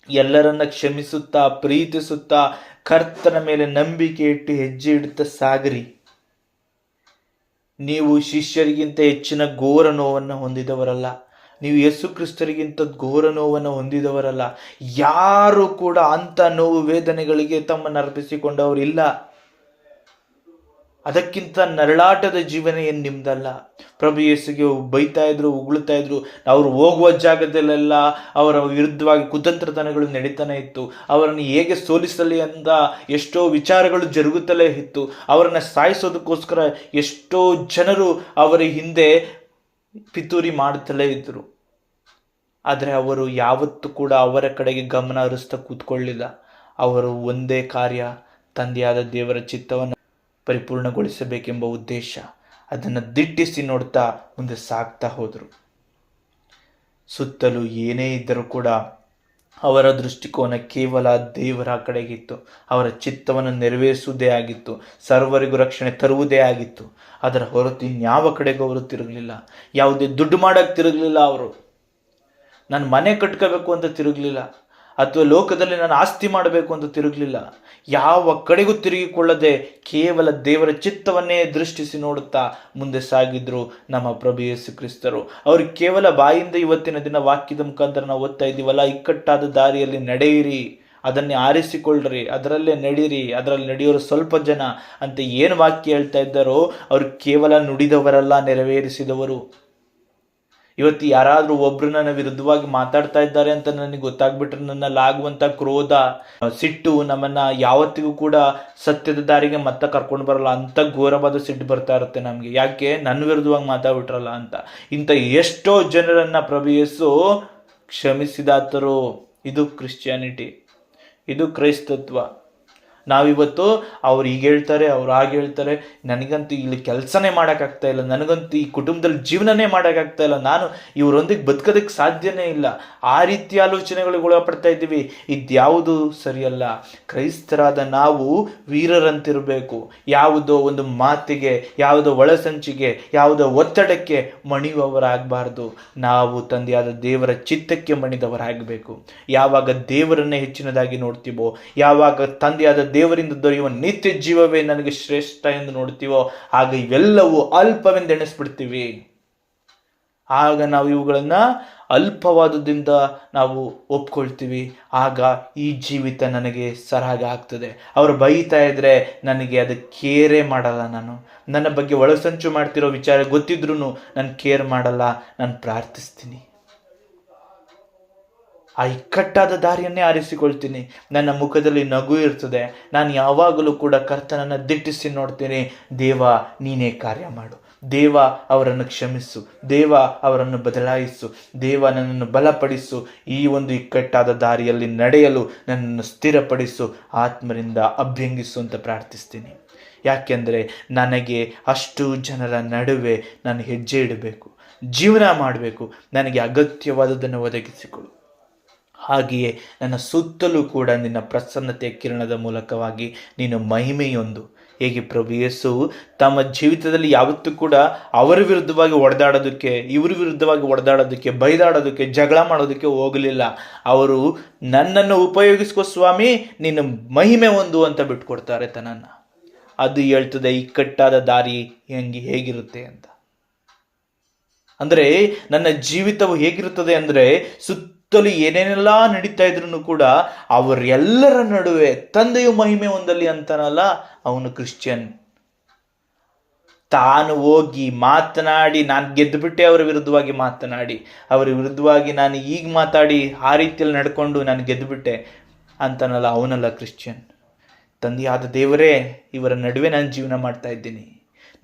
ಎಲ್ಲರನ್ನ ಕ್ಷಮಿಸುತ್ತಾ, ಪ್ರೀತಿಸುತ್ತಾ, ಕರ್ತನ ಮೇಲೆ ನಂಬಿಕೆ ಇಟ್ಟು ಹೆಜ್ಜೆ ಇಡುತ್ತಾ ಸಾಗರಿ. ನೀವು ಶಿಷ್ಯರಿಗಿಂತ ಹೆಚ್ಚಿನ ಘೋರ ನೋವನ್ನು ಹೊಂದಿದವರಲ್ಲ. ನೀವು ಯೇಸು ಕ್ರಿಸ್ತರಿಗಿಂತ ಘೋರ ನೋವನ್ನು ಹೊಂದಿದವರಲ್ಲ. ಯಾರು ಕೂಡ ಅಂಥ ನೋವು, ವೇದನೆಗಳಿಗೆ ತಮ್ಮನ್ನು ಅರ್ಪಿಸಿಕೊಂಡವರಿಲ್ಲ. ಅದಕ್ಕಿಂತ ನರಳಾಟದ ಜೀವನ ಏನು ನಿಮ್ದಲ್ಲ. ಪ್ರಭು ಯೇಸುಗೆ ಬೈತಾ ಇದ್ರು, ಉಗುಳ್ತಾ ಇದ್ರು. ಅವರು ಹೋಗುವ ಜಾಗದಲ್ಲೆಲ್ಲ ಅವರ ವಿರುದ್ಧವಾಗಿ ಕುತಂತ್ರತನಗಳು ನಡೀತಾನೆ ಇತ್ತು. ಅವರನ್ನು ಹೇಗೆ ಸೋಲಿಸಲಿ ಅಂತ ಎಷ್ಟೋ ವಿಚಾರಗಳು ಜರುಗುತ್ತಲೇ ಇತ್ತು. ಅವರನ್ನು ಸಾಯಿಸೋದಕ್ಕೋಸ್ಕರ ಎಷ್ಟೋ ಜನರು ಅವರ ಹಿಂದೆ ಪಿತೂರಿ ಮಾಡುತ್ತಲೇ ಇದ್ದರು. ಆದರೆ ಅವರು ಯಾವತ್ತೂ ಕೂಡ ಅವರ ಕಡೆಗೆ ಗಮನ ಹರಿಸ್ತಾ ಕೂತ್ಕೊಳ್ಳಿಲ್ಲ. ಅವರು ಒಂದೇ ಕಾರ್ಯ, ತಂದೆಯಾದ ದೇವರ ಚಿತ್ತವನ್ನು ಪರಿಪೂರ್ಣಗೊಳಿಸಬೇಕೆಂಬ ಉದ್ದೇಶ, ಅದನ್ನು ದಿಟ್ಟಿಸಿ ನೋಡ್ತಾ ಮುಂದೆ ಸಾಗ್ತಾ ಹೋದರು. ಸುತ್ತಲೂ ಏನೇ ಇದ್ದರೂ ಕೂಡ ಅವರ ದೃಷ್ಟಿಕೋನ ಕೇವಲ ದೇವರ ಕಡೆಗಿತ್ತು. ಅವರ ಚಿತ್ತವನ್ನು ನೆರವೇರಿಸುವುದೇ ಆಗಿತ್ತು, ಸರ್ವರಿಗೂ ರಕ್ಷಣೆ ತರುವುದೇ ಆಗಿತ್ತು. ಅದರ ಹೊರತು ಇನ್ಯಾವ ಕಡೆಗೂ ಅವರು ತಿರುಗಲಿಲ್ಲ. ಯಾವುದೇ ದುಡ್ಡು ಮಾಡೋಕ್ಕೆ ತಿರುಗಲಿಲ್ಲ. ಅವರು ನಾನು ಮನೆ ಕಟ್ಕೋಬೇಕು ಅಂತ ತಿರುಗಲಿಲ್ಲ, ಅಥವಾ ಲೋಕದಲ್ಲಿ ನಾನು ಆಸ್ತಿ ಮಾಡಬೇಕು ಅಂತ ತಿರುಗಲಿಲ್ಲ. ಯಾವ ಕಡೆಗೂ ತಿರುಗಿಕೊಳ್ಳದೆ ಕೇವಲ ದೇವರ ಚಿತ್ತವನ್ನೇ ದೃಷ್ಟಿಸಿ ನೋಡುತ್ತಾ ಮುಂದೆ ಸಾಗಿದ್ರು ನಮ್ಮ ಪ್ರಭು ಯೇಸು ಕ್ರಿಸ್ತರು. ಅವ್ರಿಗೆ ಕೇವಲ ಬಾಯಿಂದ ಇವತ್ತಿನ ದಿನ ವಾಕ್ಯದ ಮುಖಾಂತರ ನಾವು ಓದ್ತಾ ಇದ್ದೀವಲ್ಲ, ಇಕ್ಕಟ್ಟಾದ ದಾರಿಯಲ್ಲಿ ನಡೆಯಿರಿ, ಅದನ್ನೇ ಆರಿಸಿಕೊಳ್ಳ್ರಿ, ಅದರಲ್ಲೇ ನಡೀರಿ, ಅದರಲ್ಲಿ ನಡೆಯೋರು ಸ್ವಲ್ಪ ಜನ ಅಂತ ಏನು ವಾಕ್ಯ ಹೇಳ್ತಾ ಇದ್ದಾರೋ, ಅವರು ಕೇವಲ ನುಡಿದವರಲ್ಲ, ನೆರವೇರಿಸಿದವರು. ಇವತ್ತು ಯಾರಾದರೂ ಒಬ್ರು ನನ್ನ ವಿರುದ್ಧವಾಗಿ ಮಾತಾಡ್ತಾ ಇದ್ದಾರೆ ಅಂತ ನನಗೆ ಗೊತ್ತಾಗ್ಬಿಟ್ರೆ ನನ್ನಲ್ಲಾಗುವಂಥ ಕ್ರೋಧ, ಸಿಟ್ಟು ನಮ್ಮನ್ನ ಯಾವತ್ತಿಗೂ ಕೂಡ ಸತ್ಯದ ದಾರಿಗೆ ಮತ್ತೆ ಕರ್ಕೊಂಡು ಬರಲ್ಲ. ಅಂಥ ಘೋರವಾದ ಸಿಟ್ಟು ಬರ್ತಾ ಇರುತ್ತೆ ನಮಗೆ. ಯಾಕೆ? ನನ್ನ ವಿರುದ್ಧವಾಗಿ ಮಾತಾಡ್ಬಿಟ್ರಲ್ಲ ಅಂತ. ಇಂಥ ಎಷ್ಟೋ ಜನರನ್ನ ಪ್ರಭು ಯೇಸು ಕ್ಷಮಿಸಿದಾತರು. ಇದು ಕ್ರಿಶ್ಚಿಯಾನಿಟಿ, ಇದು ಕ್ರೈಸ್ತತ್ವ. ನಾವಿವತ್ತು ಅವ್ರು ಹೀಗೆ ಹೇಳ್ತಾರೆ, ಅವ್ರು ಹಾಗೆ ಹೇಳ್ತಾರೆ, ನನಗಂತೂ ಇಲ್ಲಿ ಕೆಲಸನೇ ಮಾಡೋಕ್ಕಾಗ್ತಾ ಇಲ್ಲ, ನನಗಂತೂ ಈ ಕುಟುಂಬದಲ್ಲಿ ಜೀವನನೇ ಮಾಡೋಕ್ಕಾಗ್ತಾ ಇಲ್ಲ, ನಾನು ಇವರೊಂದಿಗೆ ಬದುಕೋದಕ್ಕೆ ಸಾಧ್ಯನೇ ಇಲ್ಲ, ಆ ರೀತಿಯ ಆಲೋಚನೆಗಳಿಗೆ ಒಳಪಡ್ತಾ ಇದ್ದೀವಿ. ಇದ್ಯಾವುದು ಸರಿಯಲ್ಲ. ಕ್ರೈಸ್ತರಾದ ನಾವು ವೀರರಂತಿರಬೇಕು. ಯಾವುದೋ ಒಂದು ಮಾತಿಗೆ, ಯಾವುದೋ ಒಳಸಂಚಿಗೆ, ಯಾವುದೋ ಒತ್ತಡಕ್ಕೆ ಮಣಿಯುವವರಾಗಬಾರ್ದು. ನಾವು ತಂದೆಯಾದ ದೇವರ ಚಿತ್ತಕ್ಕೆ ಮಣಿದವರಾಗಬೇಕು. ಯಾವಾಗ ದೇವರನ್ನೇ ಹೆಚ್ಚಿನದಾಗಿ ನೋಡ್ತೀವೋ, ಯಾವಾಗ ತಂದೆಯಾದ ದೇವರಿಂದ ದೊರೆಯುವ ನಿತ್ಯ ಜೀವವೇ ನನಗೆ ಶ್ರೇಷ್ಠ ಎಂದು ನೋಡ್ತೀವೋ, ಆಗ ಇವೆಲ್ಲವೂ ಅಲ್ಪವೆಂದೆಣಿಸ್ಬಿಡ್ತೀವಿ. ಆಗ ನಾವು ಇವುಗಳನ್ನ ಅಲ್ಪವಾದದಿಂದ ನಾವು ಒಪ್ಕೊಳ್ತೀವಿ. ಆಗ ಈ ಜೀವಿತ ನನಗೆ ಸರಾಗ ಆಗ್ತದೆ. ಅವರು ಬೈತಾ ಇದ್ರೆ ನನಗೆ ಅದು ಕೇರೇ ಮಾಡಲ್ಲ. ನನ್ನ ಬಗ್ಗೆ ಒಳಸಂಚು ಮಾಡ್ತಿರೋ ವಿಚಾರ ಗೊತ್ತಿದ್ರೂ ನಾನು ಕೇರ್ ಮಾಡಲ್ಲ, ನಾನು ಪ್ರಾರ್ಥಿಸ್ತೀನಿ. ಆ ಇಕ್ಕಟ್ಟಾದ ದಾರಿಯನ್ನೇ ಆರಿಸಿಕೊಳ್ತೀನಿ. ನನ್ನ ಮುಖದಲ್ಲಿ ನಗು ಇರ್ತದೆ. ನಾನು ಯಾವಾಗಲೂ ಕೂಡ ಕರ್ತನನ್ನು ದಿಟ್ಟಿಸಿ ನೋಡ್ತೀನಿ. ದೇವ, ನೀನೇ ಕಾರ್ಯ ಮಾಡು. ದೇವ, ಅವರನ್ನು ಕ್ಷಮಿಸು. ದೇವ, ಅವರನ್ನು ಬದಲಾಯಿಸು. ದೇವ, ನನ್ನನ್ನು ಬಲಪಡಿಸು. ಈ ಒಂದು ಇಕ್ಕಟ್ಟಾದ ದಾರಿಯಲ್ಲಿ ನಡೆಯಲು ನನ್ನನ್ನು ಸ್ಥಿರಪಡಿಸು, ಆತ್ಮರಿಂದ ಅಭ್ಯಂಗಿಸು ಅಂತ ಪ್ರಾರ್ಥಿಸ್ತೀನಿ. ಯಾಕೆಂದರೆ ನನಗೆ ಅಷ್ಟು ಜನರ ನಡುವೆ ನಾನು ಹೆಜ್ಜೆ ಇಡಬೇಕು, ಜೀವನ ಮಾಡಬೇಕು. ನನಗೆ ಅಗತ್ಯವಾದದ್ದನ್ನು ಒದಗಿಸಿಕೊಡು. ಹಾಗೆಯೇ ನನ್ನ ಸುತ್ತಲೂ ಕೂಡ ನಿನ್ನ ಪ್ರಸನ್ನತೆಯ ಕಿರಣದ ಮೂಲಕವಾಗಿ ನೀನು ಮಹಿಮೆಯೊಂದು. ಹೇಗೆ ಪ್ರಭು ಯೇಸು ತಮ್ಮ ಜೀವಿತದಲ್ಲಿ ಯಾವತ್ತೂ ಕೂಡ ಅವರ ವಿರುದ್ಧವಾಗಿ ಹೊಡೆದಾಡೋದಕ್ಕೆ, ಇವ್ರ ವಿರುದ್ಧವಾಗಿ ಹೊಡೆದಾಡೋದಕ್ಕೆ, ಬೈದಾಡೋದಕ್ಕೆ, ಜಗಳ ಮಾಡೋದಕ್ಕೆ ಹೋಗಲಿಲ್ಲ. ಅವರು ನನ್ನನ್ನು ಉಪಯೋಗಿಸ್ಕೋ ಸ್ವಾಮಿ, ನೀನು ಮಹಿಮೆ ಒಂದು ಅಂತ ಬಿಟ್ಕೊಡ್ತಾರೆ ತನ್ನನ್ನು. ಅದು ಹೇಳ್ತದೆ ಇಕ್ಕಟ್ಟಾದ ದಾರಿ ಹೇಗಿರುತ್ತೆ ಅಂತ. ಅಂದರೆ ನನ್ನ ಜೀವಿತವು ಹೇಗಿರುತ್ತದೆ ಅಂದರೆ, ಸುತ್ತಲೂ ಏನೇನೆಲ್ಲ ನಡೀತಾ ಇದ್ರು ಕೂಡ ಅವರೆಲ್ಲರ ನಡುವೆ ತಂದೆಯು ಮಹಿಮೆ ಹೊಂದಲಿ ಅಂತಾನಲ್ಲ ಅವನು ಕ್ರಿಶ್ಚಿಯನ್. ತಾನು ಹೋಗಿ ಮಾತನಾಡಿ, ನಾನು ಗೆದ್ದುಬಿಟ್ಟೆ ಅವರ ವಿರುದ್ಧವಾಗಿ ಮಾತನಾಡಿ, ಅವರ ವಿರುದ್ಧವಾಗಿ ನಾನು ಈಗ ಮಾತಾಡಿ ಆ ರೀತಿಯಲ್ಲಿ ನಡ್ಕೊಂಡು ನಾನು ಗೆದ್ದುಬಿಟ್ಟೆ ಅಂತಾನಲ್ಲ ಅವನಲ್ಲ ಕ್ರಿಶ್ಚಿಯನ್. ತಂದೆಯಾದ ದೇವರೇ, ಇವರ ನಡುವೆ ನಾನು ಜೀವನ ಮಾಡ್ತಾ ಇದ್ದೀನಿ,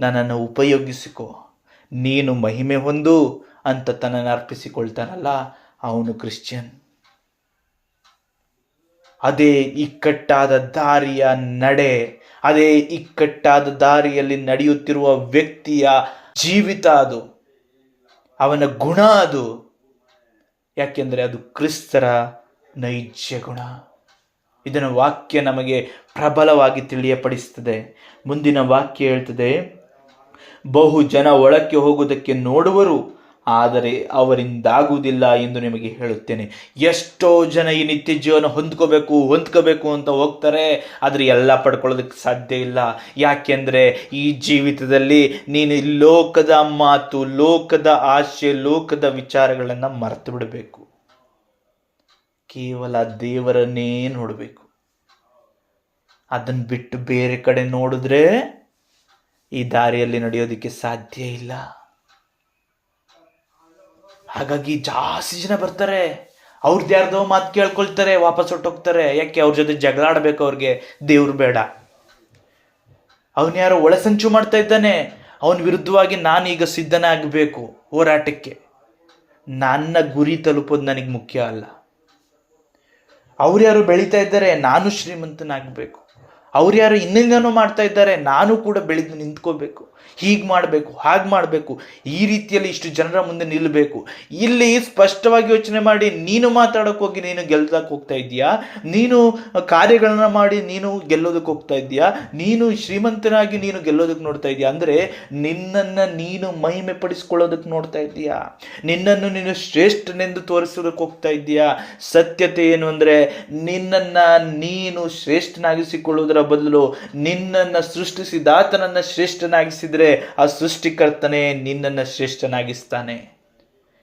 ನನ್ನನ್ನು ಉಪಯೋಗಿಸಿಕೋ, ನೀನು ಮಹಿಮೆ ಹೊಂದು ಅಂತ ತನ್ನನ್ನು ಅರ್ಪಿಸಿಕೊಳ್ತಾನಲ್ಲ ಅವನು ಕ್ರಿಶ್ಚಿಯನ್. ಅದೇ ಇಕ್ಕಟ್ಟಾದ ದಾರಿಯ ನಡೆ, ಅದೇ ಇಕ್ಕಟ್ಟಾದ ದಾರಿಯಲ್ಲಿ ನಡೆಯುತ್ತಿರುವ ವ್ಯಕ್ತಿಯ ಜೀವಿತ, ಅದು ಅವನ ಗುಣ, ಅದು ಯಾಕೆಂದರೆ ಅದು ಕ್ರಿಸ್ತರ ನೈಜ ಗುಣ. ಇದನ್ನು ವಾಕ್ಯ ನಮಗೆ ಪ್ರಬಲವಾಗಿ ತಿಳಿಯಪಡಿಸ್ತದೆ. ಮುಂದಿನ ವಾಕ್ಯ ಹೇಳ್ತದೆ, ಬಹು ಜನ ಒಳಕ್ಕೆ ಹೋಗುವುದಕ್ಕೆ ನೋಡುವರು, ಆದರೆ ಅವರಿಂದಾಗುವುದಿಲ್ಲ ಎಂದು ನಿಮಗೆ ಹೇಳುತ್ತೇನೆ. ಎಷ್ಟೋ ಜನ ಈ ನಿತ್ಯ ಜೀವನ ಹೊಂದ್ಕೋಬೇಕು ಅಂತ ಹೋಗ್ತಾರೆ, ಆದರೆ ಎಲ್ಲ ಪಡ್ಕೊಳ್ಳೋದಕ್ಕೆ ಸಾಧ್ಯ ಇಲ್ಲ. ಯಾಕೆಂದರೆ ಈ ಜೀವಿತದಲ್ಲಿ ನೀನು ಲೋಕದ ಮಾತು, ಲೋಕದ ಆಶೆ, ಲೋಕದ ವಿಚಾರಗಳನ್ನು ಮರೆತು ಬಿಡಬೇಕು. ಕೇವಲ ದೇವರನ್ನೇ ನೋಡಬೇಕು. ಅದನ್ನು ಬಿಟ್ಟು ಬೇರೆ ಕಡೆ ನೋಡಿದ್ರೆ ಈ ದಾರಿಯಲ್ಲಿ ನಡೆಯೋದಕ್ಕೆ ಸಾಧ್ಯ ಇಲ್ಲ. ಹಾಗಾಗಿ ಜಾಸ್ತಿ ಜನ ಬರ್ತಾರೆ, ಅವ್ರದ್ದು ಯಾರ್ದೋ ಮಾತು ಕೇಳ್ಕೊಳ್ತಾರೆ, ವಾಪಸ್ ಹೊಟ್ಟೋಗ್ತಾರೆ. ಯಾಕೆ? ಅವ್ರ ಜೊತೆ ಜಗಳ ಆಡ್ಬೇಕು, ಅವ್ರಿಗೆ ದೇವ್ರು ಬೇಡ. ಅವನು ಯಾರೋ ಒಳಸಂಚು ಮಾಡ್ತಾ ಇದ್ದಾನೆ, ಅವನ ವಿರುದ್ಧವಾಗಿ ನಾನೀಗ ಸಿದ್ಧನಾಗಬೇಕು ಹೋರಾಟಕ್ಕೆ. ನನ್ನ ಗುರಿ ತಲುಪೋದು ನನಗೆ ಮುಖ್ಯ ಅಲ್ಲ. ಅವ್ರು ಯಾರು ಬೆಳೀತಾ ಇದ್ದಾರೆ, ನಾನು ಶ್ರೀಮಂತನಾಗಬೇಕು. ಅವ್ರು ಯಾರು ಇನ್ನೇನೋ ಮಾಡ್ತಾ ಇದ್ದಾರೆ, ನಾನು ಕೂಡ ಬೆಳೆದು ನಿಂತ್ಕೋಬೇಕು. ಹೀಗೆ ಮಾಡಬೇಕು, ಹಾಗೆ ಮಾಡಬೇಕು, ಈ ರೀತಿಯಲ್ಲಿ ಇಷ್ಟು ಜನರ ಮುಂದೆ ನಿಲ್ಲಬೇಕು. ಇಲ್ಲಿ ಸ್ಪಷ್ಟವಾಗಿ ಯೋಚನೆ ಮಾಡಿ, ನೀನು ಮಾತಾಡೋಕೆ ಹೋಗಿ ನೀನು ಗೆಲ್ಲೋದಕ್ಕೆ ಹೋಗ್ತಾ ಇದೆಯಾ? ನೀನು ಕಾರ್ಯಗಳನ್ನ ಮಾಡಿ ನೀನು ಗೆಲ್ಲೋದಕ್ಕೆ ಹೋಗ್ತಾ ಇದೆಯಾ? ನೀನು ಶ್ರೀಮಂತನಾಗಿ ನೀನು ಗೆಲ್ಲೋದಕ್ಕೆ ನೋಡ್ತಾ ಇದೆಯಾ? ಅಂದರೆ ನಿನ್ನನ್ನು ನೀನು ಮಹಿಮೆ ಪಡಿಸ್ಕೊಳ್ಳೋದಕ್ಕೆ ನೋಡ್ತಾ ಇದೆಯಾ? ನಿನ್ನನ್ನು ನೀನು ಶ್ರೇಷ್ಠನೆಂದು ತೋರಿಸೋದಕ್ಕೆ ಹೋಗ್ತಾ ಇದೆಯಾ? ಸತ್ಯತೆ ಏನು ಅಂದರೆ, ನಿನ್ನನ್ನು ನೀನು ಶ್ರೇಷ್ಠನಾಗಿಸಿಕೊಳ್ಳುವುದರ ಬದಲು ನಿನ್ನನ್ನು ಸೃಷ್ಟಿಸಿದಾತನನ್ನು ಶ್ರೇಷ್ಠನಾಗಿಸಿದರೆ ಆ ಸೃಷ್ಟಿಕರ್ತನೇ ನಿನ್ನನ್ನು ಶ್ರೇಷ್ಠನಾಗಿಸ್ತಾನೆ.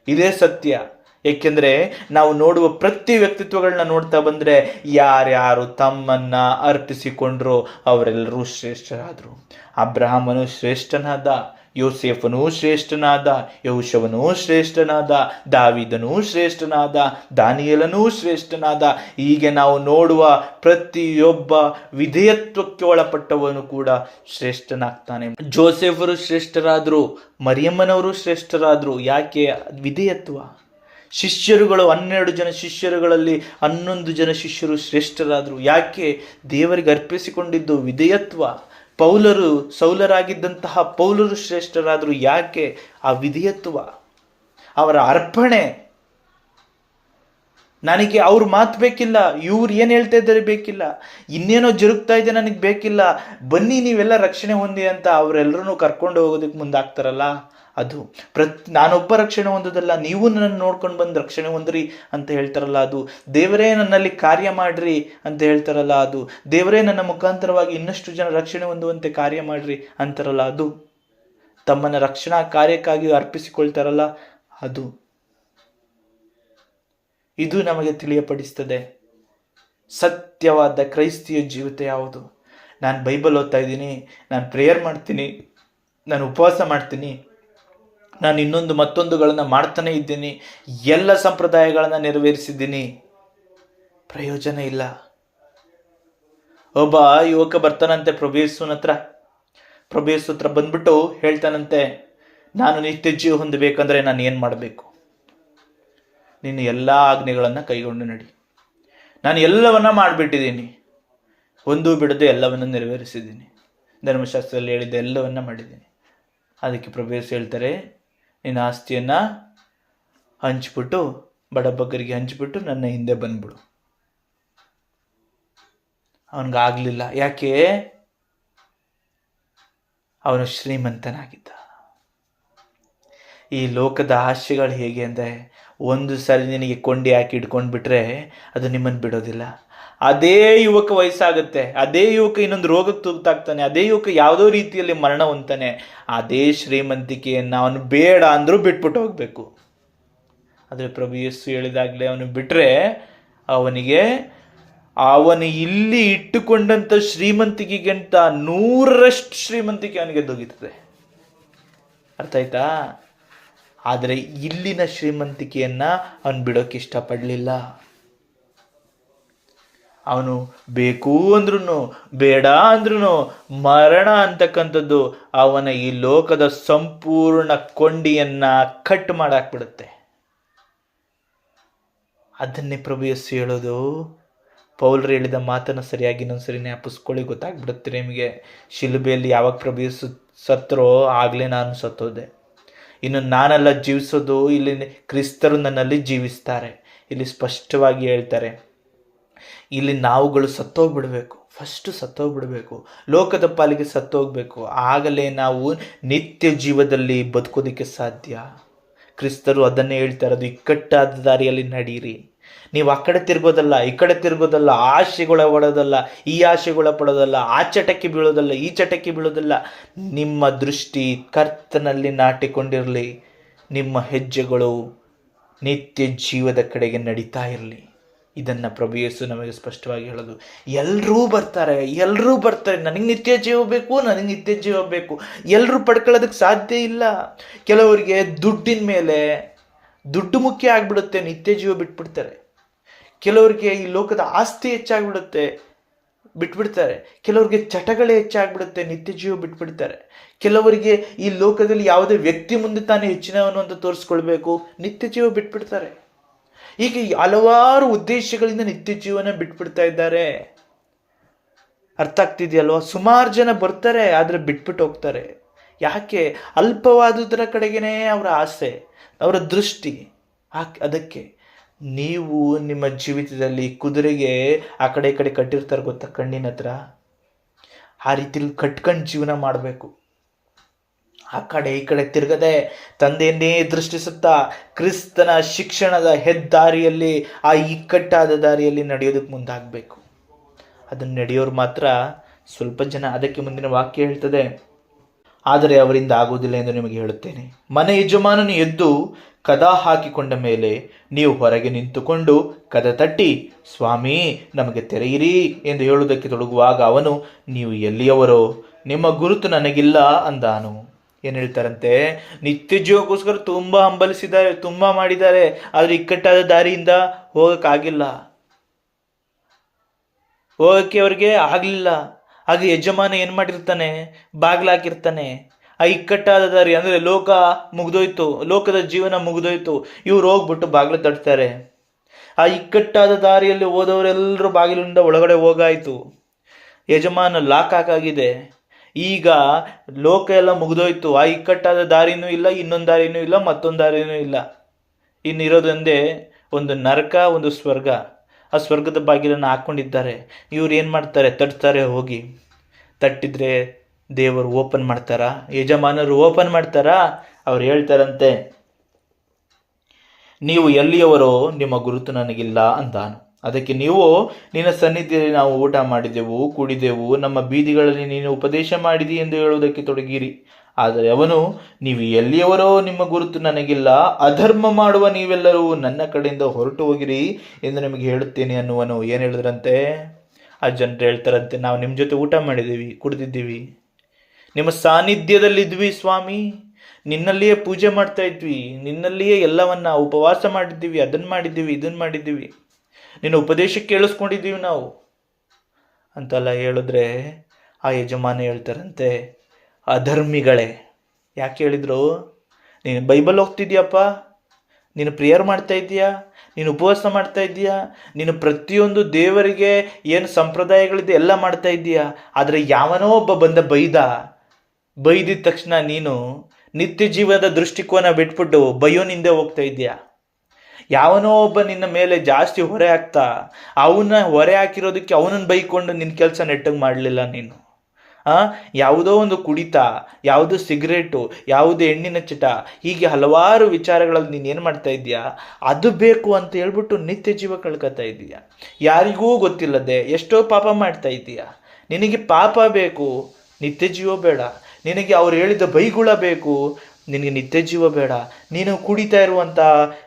ಇದೇ ಸತ್ಯ. ಏಕೆಂದರೆ ನಾವು ನೋಡುವ ಪ್ರತಿ ವ್ಯಕ್ತಿತ್ವಗಳನ್ನ ನೋಡ್ತಾ ಬಂದರೆ, ಯಾರ್ಯಾರು ತಮ್ಮನ್ನು ಅರ್ಪಿಸಿಕೊಂಡ್ರೋ ಅವರೆಲ್ಲರೂ ಶ್ರೇಷ್ಠರಾದರು. ಅಬ್ರಹಾಮನು ಶ್ರೇಷ್ಠನಾದ, ಯೋಸೇಫನೂ ಶ್ರೇಷ್ಠನಾದ, ಯೌಷವನೂ ಶ್ರೇಷ್ಠನಾದ, ದಾವಿದನೂ ಶ್ರೇಷ್ಠನಾದ, ದಾನಿಯೇಲನೂ ಶ್ರೇಷ್ಠನಾದ. ಹೀಗೆ ನಾವು ನೋಡುವ ಪ್ರತಿಯೊಬ್ಬ ವಿಧೇಯತ್ವಕ್ಕೆ ಒಳಪಟ್ಟವನು ಕೂಡ ಶ್ರೇಷ್ಠನಾಗ್ತಾನೆ. ಜೋಸೆಫರು ಶ್ರೇಷ್ಠರಾದರು, ಮರಿಯಮ್ಮನವರು ಶ್ರೇಷ್ಠರಾದರು. ಯಾಕೆ? ವಿಧೇಯತ್ವ. ಶಿಷ್ಯರುಗಳು 12 ಜನ ಶಿಷ್ಯರುಗಳಲ್ಲಿ 11 ಜನ ಶಿಷ್ಯರು ಶ್ರೇಷ್ಠರಾದರು. ಯಾಕೆ? ದೇವರಿಗೆ ಅರ್ಪಿಸಿಕೊಂಡಿದ್ದು ವಿಧೇಯತ್ವ. ಸೌಲರಾಗಿದ್ದಂತಹ ಪೌಲರು ಶ್ರೇಷ್ಠರಾದರು. ಯಾಕೆ? ಆ ವಿಧೇಯತ್ವ, ಅವರ ಅರ್ಪಣೆ. ನನಗೆ ಅವ್ರ ಮಾತು ಬೇಕಿಲ್ಲ, ಇವ್ರು ಏನು ಹೇಳ್ತಾ ಇದ್ದಾರೆ ಬೇಕಿಲ್ಲ, ಇನ್ನೇನೋ ಜರುಗ್ತಾ ಇದೆ ನನಗೆ ಬೇಕಿಲ್ಲ, ಬನ್ನಿ ನೀವೆಲ್ಲ ರಕ್ಷಣೆ ಹೊಂದಿ ಅಂತ ಅವರೆಲ್ಲರೂ ಕರ್ಕೊಂಡು ಹೋಗೋದಕ್ಕೆ ಮುಂದಾಗ್ತಾರಲ್ಲ, ಅದು ನಾನೊಬ್ಬ ರಕ್ಷಣೆ ಹೊಂದೋದಲ್ಲ, ನೀವು ನನ್ನನ್ನು ನೋಡ್ಕೊಂಡು ಬಂದು ರಕ್ಷಣೆ ಹೊಂದ್ರಿ ಅಂತ ಹೇಳ್ತಾರಲ್ಲ, ಅದು ದೇವರೇ ನನ್ನಲ್ಲಿ ಕಾರ್ಯ ಮಾಡ್ರಿ ಅಂತ ಹೇಳ್ತಾರಲ್ಲ, ಅದು ದೇವರೇ ನನ್ನ ಮುಖಾಂತರವಾಗಿ ಇನ್ನಷ್ಟು ಜನ ರಕ್ಷಣೆ ಹೊಂದುವಂತೆ ಕಾರ್ಯ ಮಾಡ್ರಿ ಅಂತಾರಲ್ಲ, ಅದು ತಮ್ಮನ್ನ ರಕ್ಷಣಾ ಕಾರ್ಯಕ್ಕಾಗಿ ಅರ್ಪಿಸಿಕೊಳ್ತಾರಲ್ಲ, ಅದು. ಇದು ನಮಗೆ ತಿಳಿಯಪಡಿಸ್ತದೆ ಸತ್ಯವಾದ ಕ್ರೈಸ್ತಿಯ ಜೀವಿತ ಯಾವುದು. ನಾನು ಬೈಬಲ್ ಓದ್ತಾ ಇದ್ದೀನಿ, ನಾನು ಪ್ರೇಯರ್ ಮಾಡ್ತೀನಿ, ನಾನು ಉಪವಾಸ ಮಾಡ್ತೀನಿ, ನಾನು ಮತ್ತೊಂದುಗಳನ್ನು ಮಾಡ್ತಾನೆ ಇದ್ದೀನಿ, ಎಲ್ಲ ಸಂಪ್ರದಾಯಗಳನ್ನು ನೆರವೇರಿಸಿದ್ದೀನಿ, ಪ್ರಯೋಜನ ಇಲ್ಲ. ಒಬ್ಬ ಯುವಕ ಬರ್ತಾನಂತೆ ಪ್ರಭು ಯೇಸು ಹತ್ರ ಬಂದ್ಬಿಟ್ಟು ಹೇಳ್ತಾನಂತೆ, ನಾನು ನಿತ್ಯ ಜೀವ ಹೊಂದಬೇಕಂದ್ರೆ ನಾನು ಏನು ಮಾಡಬೇಕು? ನೀನು ಎಲ್ಲ ಆಜ್ಞೆಗಳನ್ನು ಕೈಗೊಂಡು ನಡಿ. ನಾನು ಎಲ್ಲವನ್ನ ಮಾಡಿಬಿಟ್ಟಿದ್ದೀನಿ, ಒಂದೂ ಬಿಡದೆ ಎಲ್ಲವನ್ನು ನೆರವೇರಿಸಿದ್ದೀನಿ, ಧರ್ಮಶಾಸ್ತ್ರದಲ್ಲಿ ಹೇಳಿದ್ದ ಎಲ್ಲವನ್ನ ಮಾಡಿದ್ದೀನಿ. ಅದಕ್ಕೆ ಪ್ರಭು ಯೇಸು ಹೇಳ್ತಾರೆ, ನಿನ್ನ ಆಸ್ತಿಯನ್ನು ಹಂಚ್ಬಿಟ್ಟು, ಬಡಬಗ್ಗರಿಗೆ ಹಂಚ್ಬಿಟ್ಟು ನನ್ನ ಹಿಂದೆ ಬಂದ್ಬಿಡು. ಅವನಿಗಾಗಲಿಲ್ಲ. ಯಾಕೆ? ಅವನು ಶ್ರೀಮಂತನಾಗಿದ್ದ. ಈ ಲೋಕದ ಆಶೆಗಳು ಹೇಗೆ ಅಂದರೆ, ಒಂದು ಸರಿ ನಿನಗೆ ಕೊಂಡಿ ಹಾಕಿ ಇಟ್ಕೊಂಡು ಬಿಟ್ರೆ ಅದು ನಿಮ್ಮನ್ನು ಬಿಡೋದಿಲ್ಲ. ಅದೇ ಯುವಕ ವಯಸ್ಸಾಗುತ್ತೆ, ಅದೇ ಯುವಕ ಇನ್ನೊಂದು ರೋಗಕ್ಕೆ ತುತ್ತಾಗ್ತಾನೆ, ಅದೇ ಯುವಕ ಯಾವುದೋ ರೀತಿಯಲ್ಲಿ ಮರಣ ಹೊಂತಾನೆ. ಅದೇ ಶ್ರೀಮಂತಿಕೆಯನ್ನು ಅವನು ಬೇಡ ಅಂದರೂ ಬಿಟ್ಬಿಟ್ಟು ಹೋಗಬೇಕು. ಆದರೆ ಪ್ರಭು ಯೇಸು ಹೇಳಿದಾಗಲೇ ಅವನು ಬಿಟ್ಟರೆ ಅವನು ಇಲ್ಲಿ ಇಟ್ಟುಕೊಂಡಂಥ ಶ್ರೀಮಂತಿಕೆಗಿಂತ 100ರಷ್ಟು ಶ್ರೀಮಂತಿಕೆ ಅವನಿಗೆ ದೊಗೀತದೆ. ಅರ್ಥ ಆಯ್ತಾ? ಆದರೆ ಇಲ್ಲಿನ ಶ್ರೀಮಂತಿಕೆಯನ್ನು ಅವನು ಬಿಡೋಕ್ಕೆ ಇಷ್ಟಪಡಲಿಲ್ಲ. ಅವನು ಬೇಕು ಅಂದ್ರೂ ಬೇಡ ಅಂದ್ರೂ ಮರಣ ಅಂತಕ್ಕಂಥದ್ದು ಅವನ ಈ ಲೋಕದ ಸಂಪೂರ್ಣ ಕೊಂಡಿಯನ್ನು ಕಟ್ ಮಾಡಾಕ್ಬಿಡುತ್ತೆ. ಅದನ್ನೇ ಪ್ರಭು ಯೇಸು ಹೇಳೋದು. ಪೌಲರು ಹೇಳಿದ ಮಾತನ್ನು ಸರಿಯಾಗಿ ಇನ್ನೊಂದ್ಸರಿ ಜ್ಞಾಪಿಸ್ಕೊಳ್ಳಿ, ಗೊತ್ತಾಗ್ಬಿಡುತ್ತೆ ನಿಮಗೆ. ಶಿಲುಬೆಯಲ್ಲಿ ಯಾವಾಗ ಪ್ರಭು ಯೇಸು ಸತ್ತರೋ ಆಗಲೇ ನಾನು ಸತ್ತೋದೆ. ಇನ್ನು ನಾನೆಲ್ಲ ಜೀವಿಸೋದು, ಇಲ್ಲಿ ಕ್ರಿಸ್ತರು ನನ್ನಲ್ಲಿ ಜೀವಿಸ್ತಾರೆ. ಇಲ್ಲಿ ಸ್ಪಷ್ಟವಾಗಿ ಹೇಳ್ತಾರೆ, ಇಲ್ಲಿ ನಾವುಗಳು ಸತ್ತೋಗ್ಬಿಡ್ಬೇಕು, ಫಸ್ಟು ಸತ್ತೋಗ್ಬಿಡ್ಬೇಕು, ಲೋಕದ ಪಾಲಿಗೆ ಸತ್ತೋಗ್ಬೇಕು. ಆಗಲೇ ನಾವು ನಿತ್ಯ ಜೀವದಲ್ಲಿ ಬದುಕೋದಕ್ಕೆ ಸಾಧ್ಯ. ಕ್ರಿಸ್ತರು ಅದನ್ನೇ ಹೇಳ್ತಾರೆ, ಅದು ಇಕ್ಕಟ್ಟಾದ ದಾರಿಯಲ್ಲಿ ನಡೀರಿ. ನೀವು ಆ ಕಡೆ ತಿರ್ಗೋದಲ್ಲ, ಈ ಕಡೆ ತಿರ್ಗೋದಲ್ಲ, ಆಶೆಗಳ ಪಡೋದಲ್ಲ, ಈ ಆಶೆಗಳ ಪಡೋದಲ್ಲ, ಆ ಚಟಕ್ಕೆ ಬೀಳೋದಲ್ಲ, ಈ ಚಟಕ್ಕೆ ಬೀಳೋದಲ್ಲ. ನಿಮ್ಮ ದೃಷ್ಟಿ ಕರ್ತನಲ್ಲಿ ನಾಟಿಕೊಂಡಿರಲಿ. ನಿಮ್ಮ ಹೆಜ್ಜೆಗಳು ನಿತ್ಯ ಜೀವದ ಕಡೆಗೆ ನಡೀತಾ ಇರಲಿ. ಇದನ್ನು ಪ್ರಭು ಯೇಸು ನಮಗೆ ಸ್ಪಷ್ಟವಾಗಿ ಹೇಳೋದು. ಎಲ್ಲರೂ ಬರ್ತಾರೆ, ನನಗೆ ನಿತ್ಯ ಜೀವ ಬೇಕು. ಎಲ್ಲರೂ ಪಡ್ಕೊಳ್ಳೋದಕ್ಕೆ ಸಾಧ್ಯ ಇಲ್ಲ. ಕೆಲವರಿಗೆ ದುಡ್ಡಿನ ಮೇಲೆ ದುಡ್ಡು ಮುಖ್ಯ ಆಗಿಬಿಡುತ್ತೆ, ನಿತ್ಯ ಜೀವ ಬಿಟ್ಬಿಡ್ತಾರೆ. ಕೆಲವರಿಗೆ ಈ ಲೋಕದ ಆಸ್ತಿ ಹೆಚ್ಚಾಗ್ಬಿಡುತ್ತೆ, ಬಿಟ್ಬಿಡ್ತಾರೆ. ಕೆಲವರಿಗೆ ಚಟಗಳೇ ಹೆಚ್ಚಾಗ್ಬಿಡುತ್ತೆ, ನಿತ್ಯ ಜೀವ ಬಿಟ್ಬಿಡ್ತಾರೆ. ಕೆಲವರಿಗೆ ಈ ಲೋಕದಲ್ಲಿ ಯಾವುದೇ ವ್ಯಕ್ತಿ ಮುಂದೆ ತಾನೇ ಹೆಚ್ಚಿನವನು ಅಂತ ತೋರಿಸ್ಕೊಳ್ಬೇಕು, ನಿತ್ಯ ಜೀವ ಬಿಟ್ಬಿಡ್ತಾರೆ. ಹೀಗೆ ಹಲವಾರು ಉದ್ದೇಶಗಳಿಂದ ನಿತ್ಯ ಜೀವನ ಬಿಟ್ಬಿಡ್ತಾ ಇದ್ದಾರೆ. ಅರ್ಥ ಆಗ್ತಿದೆಯಲ್ವಾ? ಸುಮಾರು ಜನ ಬರ್ತಾರೆ, ಆದರೆ ಬಿಟ್ಬಿಟ್ಟು ಹೋಗ್ತಾರೆ. ಯಾಕೆ? ಅಲ್ಪವಾದುದರ ಕಡೆಗೇ ಅವರ ಆಸೆ, ಅವರ ದೃಷ್ಟಿ. ಅದಕ್ಕೆ ನೀವು ನಿಮ್ಮ ಜೀವಿತದಲ್ಲಿ ಕುದುರೆಗೆ ಆ ಕಡೆ ಈ ಕಡೆ ಕಟ್ಟಿರ್ತಾರೆ ಗೊತ್ತಾ, ಕಣ್ಣಿನ ಹತ್ರ, ಆ ರೀತಿಲಿ ಕಟ್ಕೊಂಡು ಜೀವನ ಮಾಡಬೇಕು. ಆ ಕಡೆ ಈ ಕಡೆ ತಿರುಗದೆ ತಂದೆಯನ್ನೇ ದೃಷ್ಟಿಸುತ್ತಾ ಕ್ರಿಸ್ತನ ಶಿಕ್ಷಣದ ಹೆದ್ದಾರಿಯಲ್ಲಿ, ಆ ಇಕ್ಕಟ್ಟಾದ ದಾರಿಯಲ್ಲಿ ನಡೆಯೋದಕ್ಕೆ ಮುಂದಾಗಬೇಕು. ಅದನ್ನು ನಡೆಯೋರು ಮಾತ್ರ ಸ್ವಲ್ಪ ಜನ. ಅದಕ್ಕೆ ಮುಂದಿನ ವಾಕ್ಯ ಹೇಳ್ತದೆ, ಆದರೆ ಅವರಿಂದ ಆಗುವುದಿಲ್ಲ ಎಂದು ನಿಮಗೆ ಹೇಳುತ್ತೇನೆ. ಮನೆ ಯಜಮಾನನು ಎದ್ದು ಕದ ಹಾಕಿಕೊಂಡ ಮೇಲೆ ನೀವು ಹೊರಗೆ ನಿಂತುಕೊಂಡು ಕದ ತಟ್ಟಿ, ಸ್ವಾಮಿ ನಮಗೆ ತೆರೆಯಿರಿ ಎಂದು ಹೇಳುವುದಕ್ಕೆ ತೊಡಗುವಾಗ ಅವನು, ನೀವು ಎಲ್ಲಿಯವರೋ? ನಿಮ್ಮ ಗುರುತು ನನಗಿಲ್ಲ ಅಂದಾನು. ಏನು ಹೇಳ್ತಾರಂತೆ, ನಿತ್ಯ ಜೀವಕ್ಕೋಸ್ಕರ ತುಂಬ ಹಂಬಲಿಸಿದ್ದಾರೆ, ತುಂಬ ಮಾಡಿದ್ದಾರೆ, ಆದರೆ ಇಕ್ಕಟ್ಟಾದ ದಾರಿಯಿಂದ ಹೋಗೋಕ್ಕಾಗಿಲ್ಲ, ಹೋಗೋಕ್ಕೆ ಅವ್ರಿಗೆ ಆಗಲಿಲ್ಲ. ಆಗ ಯಜಮಾನ ಏನು ಮಾಡಿರ್ತಾನೆ, ಬಾಗ್ಲಾಕಿರ್ತಾನೆ. ಆ ಇಕ್ಕಟ್ಟಾದ ದಾರಿ ಅಂದರೆ ಲೋಕ ಮುಗ್ದೋಯ್ತು, ಲೋಕದ ಜೀವನ ಮುಗ್ದೋಯ್ತು, ಇವ್ರು ಹೋಗ್ಬಿಟ್ಟು ಬಾಗಿಲು ತಟ್ತಾರೆ. ಆ ಇಕ್ಕಟ್ಟಾದ ದಾರಿಯಲ್ಲಿ ಹೋದವರೆಲ್ಲರೂ ಬಾಗಿಲಿಂದ ಒಳಗಡೆ ಹೋಗಾಯ್ತು. ಯಜಮಾನ ಲಾಕ್ ಹಾಕಾಗಿದೆ. ಈಗ ಲೋಕ ಎಲ್ಲ ಮುಗ್ದೋಯ್ತು. ಆ ಇಕ್ಕಟ್ಟಾದ ದಾರಿನೂ ಇಲ್ಲ, ಇನ್ನೊಂದು ದಾರಿನೂ ಇಲ್ಲ, ಮತ್ತೊಂದು ದಾರಿನೂ ಇಲ್ಲ. ಇನ್ನಿರೋದೊಂದೇ ಒಂದು ನರಕ, ಒಂದು ಸ್ವರ್ಗ. ಆ ಸ್ವರ್ಗದ ಬಾಗಿಲನ್ನು ಹಾಕ್ಕೊಂಡಿದ್ದಾರೆ. ಇವ್ರು ಏನು ಮಾಡ್ತಾರೆ, ತಟ್ತಾರೆ. ಹೋಗಿ ತಟ್ಟಿದ್ರೆ ದೇವರು ಓಪನ್ ಮಾಡ್ತಾರಾ? ಯಜಮಾನರು ಓಪನ್ ಮಾಡ್ತಾರಾ? ಅವ್ರು ಹೇಳ್ತಾರಂತೆ, ನೀವು ಎಲ್ಲಿಯವರೋ ನಿಮ್ಮ ಗುರುತು ನನಗಿಲ್ಲ ಅಂತಾನು. ಅದಕ್ಕೆ ನೀವು, ನಿನ್ನ ಸನ್ನಿಧಿಯಲ್ಲಿ ನಾವು ಊಟ ಮಾಡಿದೆವು, ಕುಡಿದೆವು, ನಮ್ಮ ಬೀದಿಗಳಲ್ಲಿ ನೀನು ಉಪದೇಶ ಮಾಡಿದಿ ಎಂದು ಹೇಳುವುದಕ್ಕೆ ತೊಡಗಿರಿ. ಆದರೆ ಅವನು, ನೀವು ಎಲ್ಲಿಯವರೋ ನಿಮ್ಮ ಗುರುತು ನನಗಿಲ್ಲ, ಅಧರ್ಮ ಮಾಡುವ ನೀವೆಲ್ಲರೂ ನನ್ನ ಕಡೆಯಿಂದ ಹೊರಟು ಹೋಗಿರಿ ಎಂದು ನಿಮಗೆ ಹೇಳುತ್ತೇನೆ ಅನ್ನುವನು. ಏನು ಹೇಳಿದ್ರಂತೆ? ಆ ಜನರು ಹೇಳ್ತಾರಂತೆ, ನಾವು ನಿಮ್ಮ ಜೊತೆ ಊಟ ಮಾಡಿದ್ದೀವಿ, ಕುಡಿದಿದ್ದೀವಿ, ನಿಮ್ಮ ಸಾನ್ನಿಧ್ಯದಲ್ಲಿದ್ವಿ ಸ್ವಾಮಿ, ನಿನ್ನಲ್ಲಿಯೇ ಪೂಜೆ ಮಾಡ್ತಾ ಇದ್ವಿ, ನಿನ್ನಲ್ಲಿಯೇ ಎಲ್ಲವನ್ನ ಉಪವಾಸ ಮಾಡಿದ್ದೀವಿ, ಅದನ್ನು ಮಾಡಿದ್ದೀವಿ, ಇದನ್ನು ಮಾಡಿದ್ದೀವಿ, ನಿನ್ನ ಉಪದೇಶ ಕೇಳಿಸ್ಕೊಂಡಿದ್ದೀವಿ ನಾವು ಅಂತೆಲ್ಲ ಹೇಳಿದ್ರೆ ಆ ಯಜಮಾನ ಹೇಳ್ತಾರಂತೆ, ಅಧರ್ಮಿಗಳೇ. ಯಾಕೆ ಹೇಳಿದ್ರು? ನೀನು ಬೈಬಲ್ ಹೋಗ್ತಿದ್ಯಪ್ಪ, ನೀನು ಪ್ರೇಯರ್ ಮಾಡ್ತಾ ಇದ್ದೀಯಾ, ನೀನು ಉಪವಾಸ ಮಾಡ್ತಾ ಇದ್ದೀಯಾ, ನೀನು ಪ್ರತಿಯೊಂದು ದೇವರಿಗೆ ಏನು ಸಂಪ್ರದಾಯಗಳಿದೆ ಎಲ್ಲ ಮಾಡ್ತಾ ಇದ್ದೀಯಾ, ಆದರೆ ಯಾವನೋ ಒಬ್ಬ ಬಂದ ಬೈದಿದ ತಕ್ಷಣ ನೀನು ನಿತ್ಯ ಜೀವನದ ದೃಷ್ಟಿಕೋನ ಬಿಟ್ಬಿಟ್ಟು ಬಯೋನಿಂದ ಹೋಗ್ತಾ ಇದೆಯಾ? ಯಾವನೋ ಒಬ್ಬ ನಿನ್ನ ಮೇಲೆ ಜಾಸ್ತಿ ಹೊರೆ ಹಾಕ್ತಾ, ಅವನ್ನ ಹೊರೆ ಹಾಕಿರೋದಕ್ಕೆ ಅವನನ್ನು ಬೈಕೊಂಡು ನಿನ್ನ ಕೆಲಸ ನೆಟ್ಟಗೆ ಮಾಡಲಿಲ್ಲ ನೀನು. ಯಾವುದೋ ಒಂದು ಕುಡಿತ, ಯಾವುದು ಸಿಗರೇಟು, ಯಾವುದು ಹೆಣ್ಣಿನ ಚಟ, ಹೀಗೆ ಹಲವಾರು ವಿಚಾರಗಳಲ್ಲಿ ನೀನು ಏನು ಮಾಡ್ತಾ ಇದೀಯಾ, ಅದು ಬೇಕು ಅಂತ ಹೇಳ್ಬಿಟ್ಟು ನಿತ್ಯ ಜೀವ ಕಳ್ಕೊತಾ ಇದೀಯಾ. ಯಾರಿಗೂ ಗೊತ್ತಿಲ್ಲದೆ ಎಷ್ಟೋ ಪಾಪ ಮಾಡ್ತಾ ಇದೀಯಾ. ನಿನಗೆ ಪಾಪ ಬೇಕು, ನಿತ್ಯ ಜೀವ ಬೇಡ. ನಿನಗೆ ಅವ್ರು ಹೇಳಿದ ಬೈಗುಳ ಬೇಕು, ನಿನಗೆ ನಿತ್ಯ ಜೀವ ಬೇಡ. ನೀನು ಕುಡಿತಾ ಇರುವಂಥ,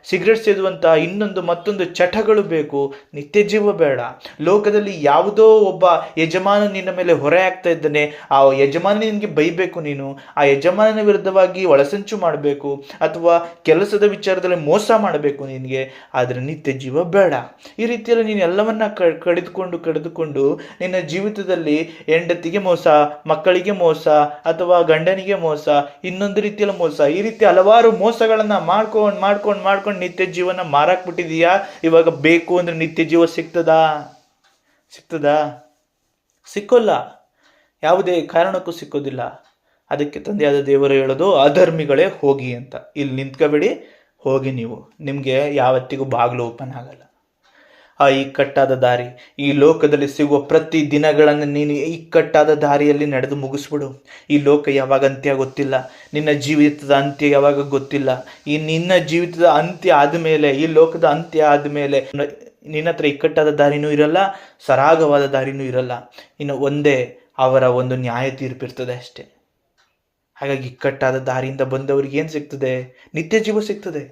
ಸಿಗರೆಟ್ ಸೇದುವಂಥ ಇನ್ನೊಂದು ಮತ್ತೊಂದು ಚಟಗಳು ಬೇಕು, ನಿತ್ಯ ಜೀವ ಬೇಡ. ಲೋಕದಲ್ಲಿ ಯಾವುದೋ ಒಬ್ಬ ಯಜಮಾನ ನಿನ್ನ ಮೇಲೆ ಹೊರೆ ಆಗ್ತಾ ಇದ್ದಾನೆ, ಆ ಯಜಮಾನ ನಿನಗೆ ಬೈಬೇಕು. ನೀನು ಆ ಯಜಮಾನನ ವಿರುದ್ಧವಾಗಿ ಒಳಸಂಚು ಮಾಡಬೇಕು, ಅಥವಾ ಕೆಲಸದ ವಿಚಾರದಲ್ಲಿ ಮೋಸ ಮಾಡಬೇಕು ನಿನಗೆ, ಆದರೆ ನಿತ್ಯ ಜೀವ ಬೇಡ. ಈ ರೀತಿಯಲ್ಲಿ ನೀನು ಎಲ್ಲವನ್ನ ಕಡಿದುಕೊಂಡು ನಿನ್ನ ಜೀವಿತದಲ್ಲಿ ಹೆಂಡತಿಗೆ ಮೋಸ, ಮಕ್ಕಳಿಗೆ ಮೋಸ, ಅಥವಾ ಗಂಡನಿಗೆ ಮೋಸ, ಇನ್ನೊಂದು ರೀತಿಯಲ್ಲಿ ಮೋಸ, ಈ ರೀತಿ ಹಲವಾರು ಮೋಸಗಳನ್ನ ಮಾಡ್ಕೊಂಡು ನಿತ್ಯ ಜೀವನ ಮಾರಾಕ್ಬಿಟ್ಟಿದೀಯಾ. ಇವಾಗ ಬೇಕು ಅಂದ್ರೆ ನಿತ್ಯ ಜೀವ ಸಿಗ್ತದಾ? ಸಿಕ್ಕೋಲ್ಲ, ಯಾವುದೇ ಕಾರಣಕ್ಕೂ ಸಿಕ್ಕೋದಿಲ್ಲ. ಅದಕ್ಕೆ ತಂದೆಯಾದ ದೇವರು ಹೇಳೋದು, ಅಧರ್ಮಿಗಳೇ ಹೋಗಿ ಅಂತ. ಇಲ್ಲಿ ನಿಂತ್ಕೋಬೇಡಿ, ಹೋಗಿ ನೀವು, ನಿಮಗೆ ಯಾವತ್ತಿಗೂ ಬಾಗಿಲು ಓಪನ್ ಆಗಲ್ಲ. ಆ ಇಕ್ಕಟ್ಟಾದ ದಾರಿ, ಈ ಲೋಕದಲ್ಲಿ ಸಿಗುವ ಪ್ರತಿ ದಿನಗಳನ್ನು ನೀನು ಇಕ್ಕಟ್ಟಾದ ದಾರಿಯಲ್ಲಿ ನಡೆದು ಮುಗಿಸ್ಬಿಡು. ಈ ಲೋಕ ಯಾವಾಗ ಅಂತ್ಯ ಗೊತ್ತಿಲ್ಲ, ನಿನ್ನ ಜೀವಿತದ ಅಂತ್ಯ ಯಾವಾಗ ಗೊತ್ತಿಲ್ಲ. ಈ ನಿನ್ನ ಜೀವಿತದ ಅಂತ್ಯ ಆದಮೇಲೆ, ಈ ಲೋಕದ ಅಂತ್ಯ ಆದಮೇಲೆ ನಿನ್ನ ಹತ್ರ ಇಕ್ಕಟ್ಟಾದ ದಾರಿನೂ ಇರಲ್ಲ, ಸರಾಗವಾದ ದಾರಿನೂ ಇರಲ್ಲ. ಇನ್ನು ಒಂದೇ ಅವರ ಒಂದು ನ್ಯಾಯ ತೀರ್ಪಿರ್ತದೆ ಅಷ್ಟೇ. ಹಾಗಾಗಿ ಇಕ್ಕಟ್ಟಾದ ದಾರಿಯಿಂದ ಬಂದವರಿಗೆ ಏನು ಸಿಗ್ತದೆ? ನಿತ್ಯ ಜೀವ ಸಿಗ್ತದೆ.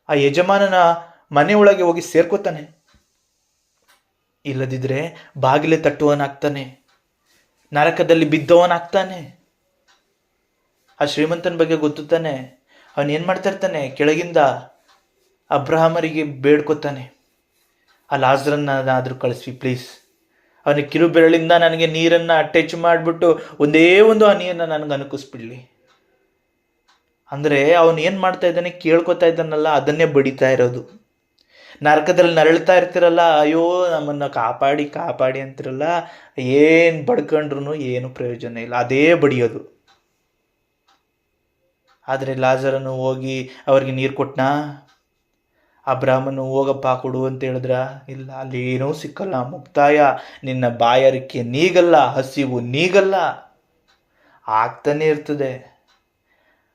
ಆ ಯಜಮಾನನ ಮನೆಯೊಳಗೆ ಹೋಗಿ ಸೇರ್ಕೋತಾನೆ, ಇಲ್ಲದಿದ್ರೆ ಬಾಗಿಲೆ ತಟ್ಟುವನಾಗ್ತಾನೆ, ನರಕದಲ್ಲಿ ಬಿದ್ದವನಾಗ್ತಾನೆ. ಆ ಶ್ರೀಮಂತನ ಬಗ್ಗೆ ಗೊತ್ತುತ್ತಾನೆ. ಅವನು ಏನು ಮಾಡ್ತಾ ಇರ್ತಾನೆ, ಕೆಳಗಿಂದ ಅಬ್ರಹಾಮರಿಗೆ ಬೇಡ್ಕೋತಾನೆ, ಆ ಲಾಜರನ್ನಾದರೂ ಕಳಿಸ್ವಿ ಪ್ಲೀಸ್. ಅವನಿಗೆ ಕಿರು ಬೆರಳಿಂದ ನನಗೆ ನೀರನ್ನು ಟಚ್ ಮಾಡಿಬಿಟ್ಟು ಒಂದೇ ಒಂದು ಹನಿಯನ್ನು ನನಗೆ ಅನುಕಿಸ್ಬಿಡ್ಲಿ. ಅಂದರೆ ಅವನು ಏನು ಮಾಡ್ತಾ ಇದ್ದಾನೆ, ಕೇಳ್ಕೊತಾ ಇದ್ದಾನಲ್ಲ, ಅದನ್ನೇ ಬಡಿತಾ ಇರೋದು. ನರಕದಲ್ಲಿ ನರಳ್ತಾ ಇರ್ತಿರಲ್ಲ, ಅಯ್ಯೋ ನಮ್ಮನ್ನು ಕಾಪಾಡಿ ಅಂತಿರಲ್ಲ, ಏನು ಬಡ್ಕೊಂಡ್ರು ಏನು ಪ್ರಯೋಜನ ಇಲ್ಲ, ಅದೇ ಬಡಿಯೋದು. ಆದರೆ ಲಾಜರನು ಹೋಗಿ ಅವ್ರಿಗೆ ನೀರು ಕೊಟ್ನಾ? ಅಬ್ರಾಹ್ಮನು ಹೋಗಪ್ಪ ಕೊಡು ಅಂತ ಹೇಳಿದ್ರ? ಇಲ್ಲ, ಅಲ್ಲಿ ಏನೂ ಸಿಕ್ಕಲ್ಲ. ಮುಕ್ತಾಯ, ನಿನ್ನ ಬಾಯಾರಿಕೆ ನೀಗಲ್ಲ, ಹಸಿವು ನೀಗಲ್ಲ, ಆಗ್ತಾನೆ ಇರ್ತದೆ.